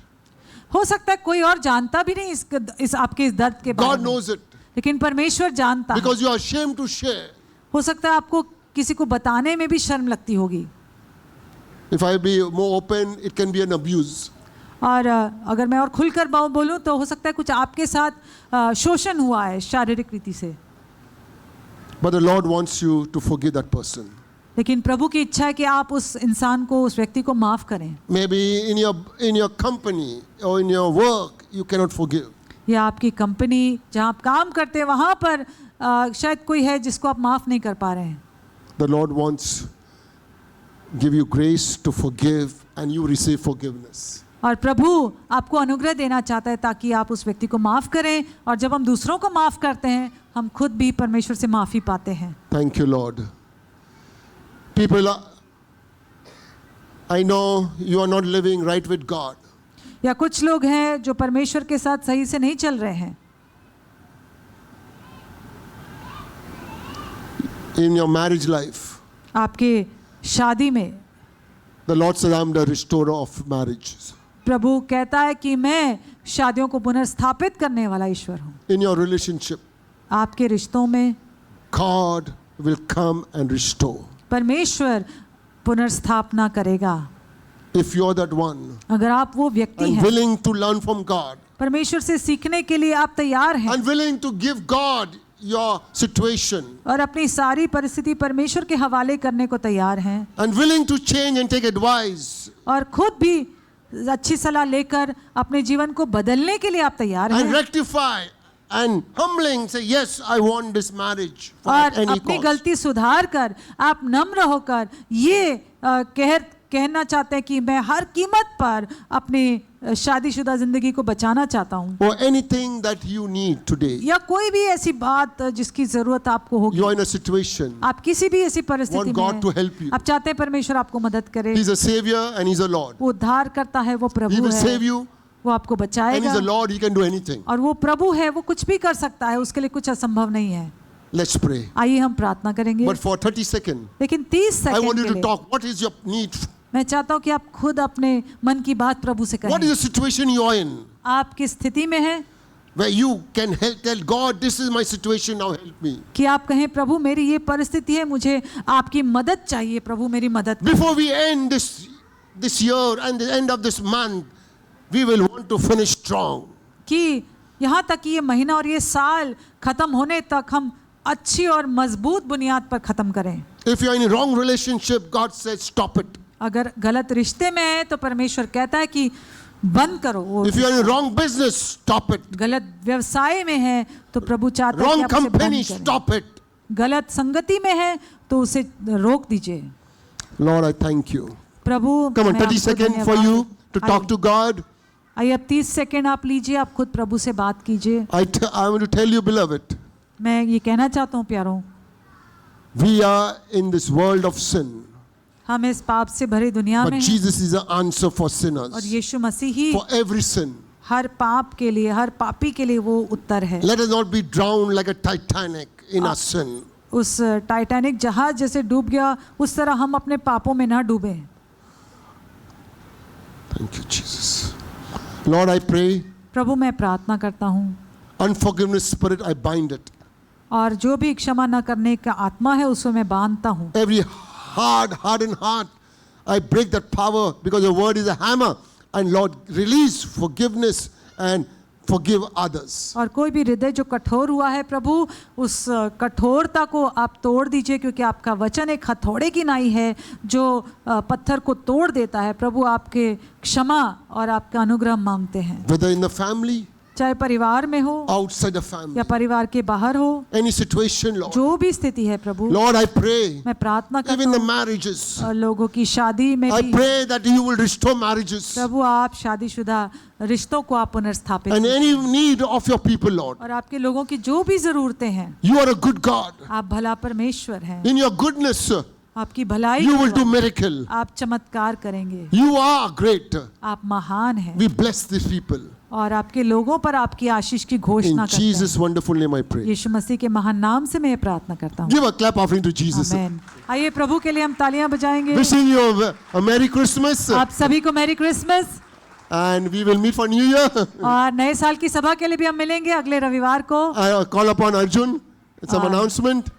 हो सकता है कोई और जानता भी नहीं इस आपके इस दर्द के बारे God में, knows it. लेकिन परमेश्वर जानता है. Because you are ashamed to share. हो सकता है आपको किसी को बताने में भी शर्म लगती होगी. If I be more open, it can be an abuse. और अगर मैं और खुलकर बोलूं तो हो सकता है कुछ आपके साथ शोषण हुआ है शारीरिक रीति से, But the Lord wants you to forgive that person. लेकिन प्रभु की इच्छा है कि आप उस इंसान को, उस व्यक्ति को माफ करें। Maybe in your company or in your work you cannot forgive. या आपकी कंपनी जहां आप काम करते हैं वहां पर शायद कोई है जिसको आप माफ नहीं कर पा रहे हैं। The Lord wants give you grace to forgive and you receive forgiveness. और प्रभु आपको अनुग्रह देना चाहता है ताकि आप उस व्यक्ति को माफ करें, और जब हम दूसरों को माफ करते हैं हम खुद भी परमेश्वर से माफी पाते हैं। Thank you, Lord. People, I know you are not living right with God. या कुछ लोग हैं जो परमेश्वर के साथ सही से नहीं चल रहे हैं। In your marriage life, आपके शादी में the Lord says, I am the restorer of marriages. प्रभु कहता है कि मैं शादियों को पुनर्स्थापित करने वाला ईश्वर हूँ। In your relationship, आपके रिश्तों में God will come and restore. परमेश्वर पुनर्स्थापना करेगा। If you are that one अगर आप वो व्यक्ति and हैं, willing to learn from God परमेश्वर से सीखने के लिए आप तैयार हैं and willing to give God your situation और अपनी सारी परिस्थिति परमेश्वर के हवाले करने को तैयार हैं and willing to change and take advice और खुद भी अच्छी सलाह लेकर अपने जीवन को बदलने के लिए आप तैयार and हैं rectify and humbling say, yes, I want this marriage for और any अपनी cost. गलती सुधार कर आप नम्र होकर ये कहना चाहते हैं कि मैं हर कीमत पर अपनी शादीशुदा जिंदगी को बचाना चाहता हूँ, Or anything that you need today. या कोई भी ऐसी बात जिसकी जरूरत आपको होगी, You are in a situation. आप किसी भी ऐसी परिस्थिति Want में God to हैं, help you. आप चाहते हैं परमेश्वर आपको मदद करे। He's a savior and he's a Lord. वो उद्धार करता है, वो He प्रभु will है, save you वो आपको and बचाएगा, he's a Lord. He can do anything. और वो प्रभु है, वो कुछ भी कर सकता है, उसके लिए कुछ असंभव नहीं है। Let's pray. आइए हम प्रार्थना करेंगे, But for 30 seconds, लेकिन 30 I want सेकंड you के to लिए talk. What is your need? मैं चाहता हूँ कि आप खुद अपने मन की बात प्रभु से What is कहें। the situation you are in? आप किस स्थिति में हैं Where you can help, tell God, this is my situation, now help me. कि आप कहें प्रभु मेरी ये परिस्थिति है, मुझे आपकी मदद चाहिए, प्रभु मेरी मदद करें। Before we end this year and the end of this month, we will want to finish strong. कि यहाँ तक कि ये महीना और ये साल खत्म होने तक हम अच्छी और मजबूत बुनियाद पर खत्म करें। If you are in a wrong relationship, God says stop it. अगर गलत रिश्ते में है तो परमेश्वर कहता है कि बंद करो वो। If you are in a wrong business, stop it. गलत व्यवसाय में है तो प्रभु चाहता है कि Wrong आप उसे company, बंद करें। stop it. गलत संगति में है तो उसे रोक दीजिए। Lord, I thank you. Prabhu Come on, मैं 30 आपको seconds for धन्यवाद you देता to हूँ। talk to God. आइए अब 30 सेकंड आप लीजिए, आप खुद प्रभु से बात कीजिए। I want to tell you, beloved, मैं ये कहना चाहता हूँ प्यारों, we are in this world of sin. हम इस पाप से भरी दुनिया But में हैं Jesus is the answer for और sinners. Yeshu Masih he For every sin. हर पाप के लिए, हर पापी के लिए वो उत्तर है। Let us not be drowned like a Titanic in our sin. उस टाइटैनिक जहाज जैसे डूब गया उस तरह हम अपने पापों में ना डूबे। Thank you, Jesus. Lord, I pray, प्रभु मैं प्रार्थना करता हूँ unforgiveness spirit, I bind it. और जो भी क्षमा न करने का आत्मा है उसको मैं बांधता हूँ। Every hardened heart, I break that power because your word is a hammer. And Lord, release forgiveness and forgive others. और कोई भी हृदय जो कठोर हुआ है प्रभु उस कठोरता को आप तोड़ दीजिए, क्योंकि आपका वचन एक हथौड़े की नाई है जो पत्थर को तोड़ देता है। प्रभु आपके क्षमा और आपका अनुग्रह मांगते हैं, Whether in the family, चाहे परिवार में हो outside the family, या परिवार के बाहर हो, any situation, Lord. जो भी स्थिति है प्रभु Lord, I pray, मैं प्रार्थना करता even the हूँ marriages, और लोगों की शादी में I भी pray that you will restore marriages प्रभु आप शादीशुदा रिश्तों को आप पुनर्स्थापित and कीजिए। any need of your people, Lord. और आपके लोगों की जो भी जरूरतें हैं, You are a good God. आप भला परमेश्वर हैं, In your goodness, आपकी भलाई you के will do द्वारा miracle. आप चमत्कार करेंगे, You are great. आप महान हैं We bless these people. और आपके लोगों पर आपकी आशीष की घोषणा In करते Jesus' हैं। wonderful name I pray. यीशु मसीह के महान नाम से मैं ये प्रार्थना करता हूँ, Give a clap offering to Jesus. आमेन। आइए प्रभु के लिए हम तालियां बजाएंगे। Wishing you a Merry Christmas आप सभी को merry Christmas and we will meet for New Year. और नए साल की सभा के लिए भी हम मिलेंगे अगले रविवार को। I call upon Arjun. Some announcement.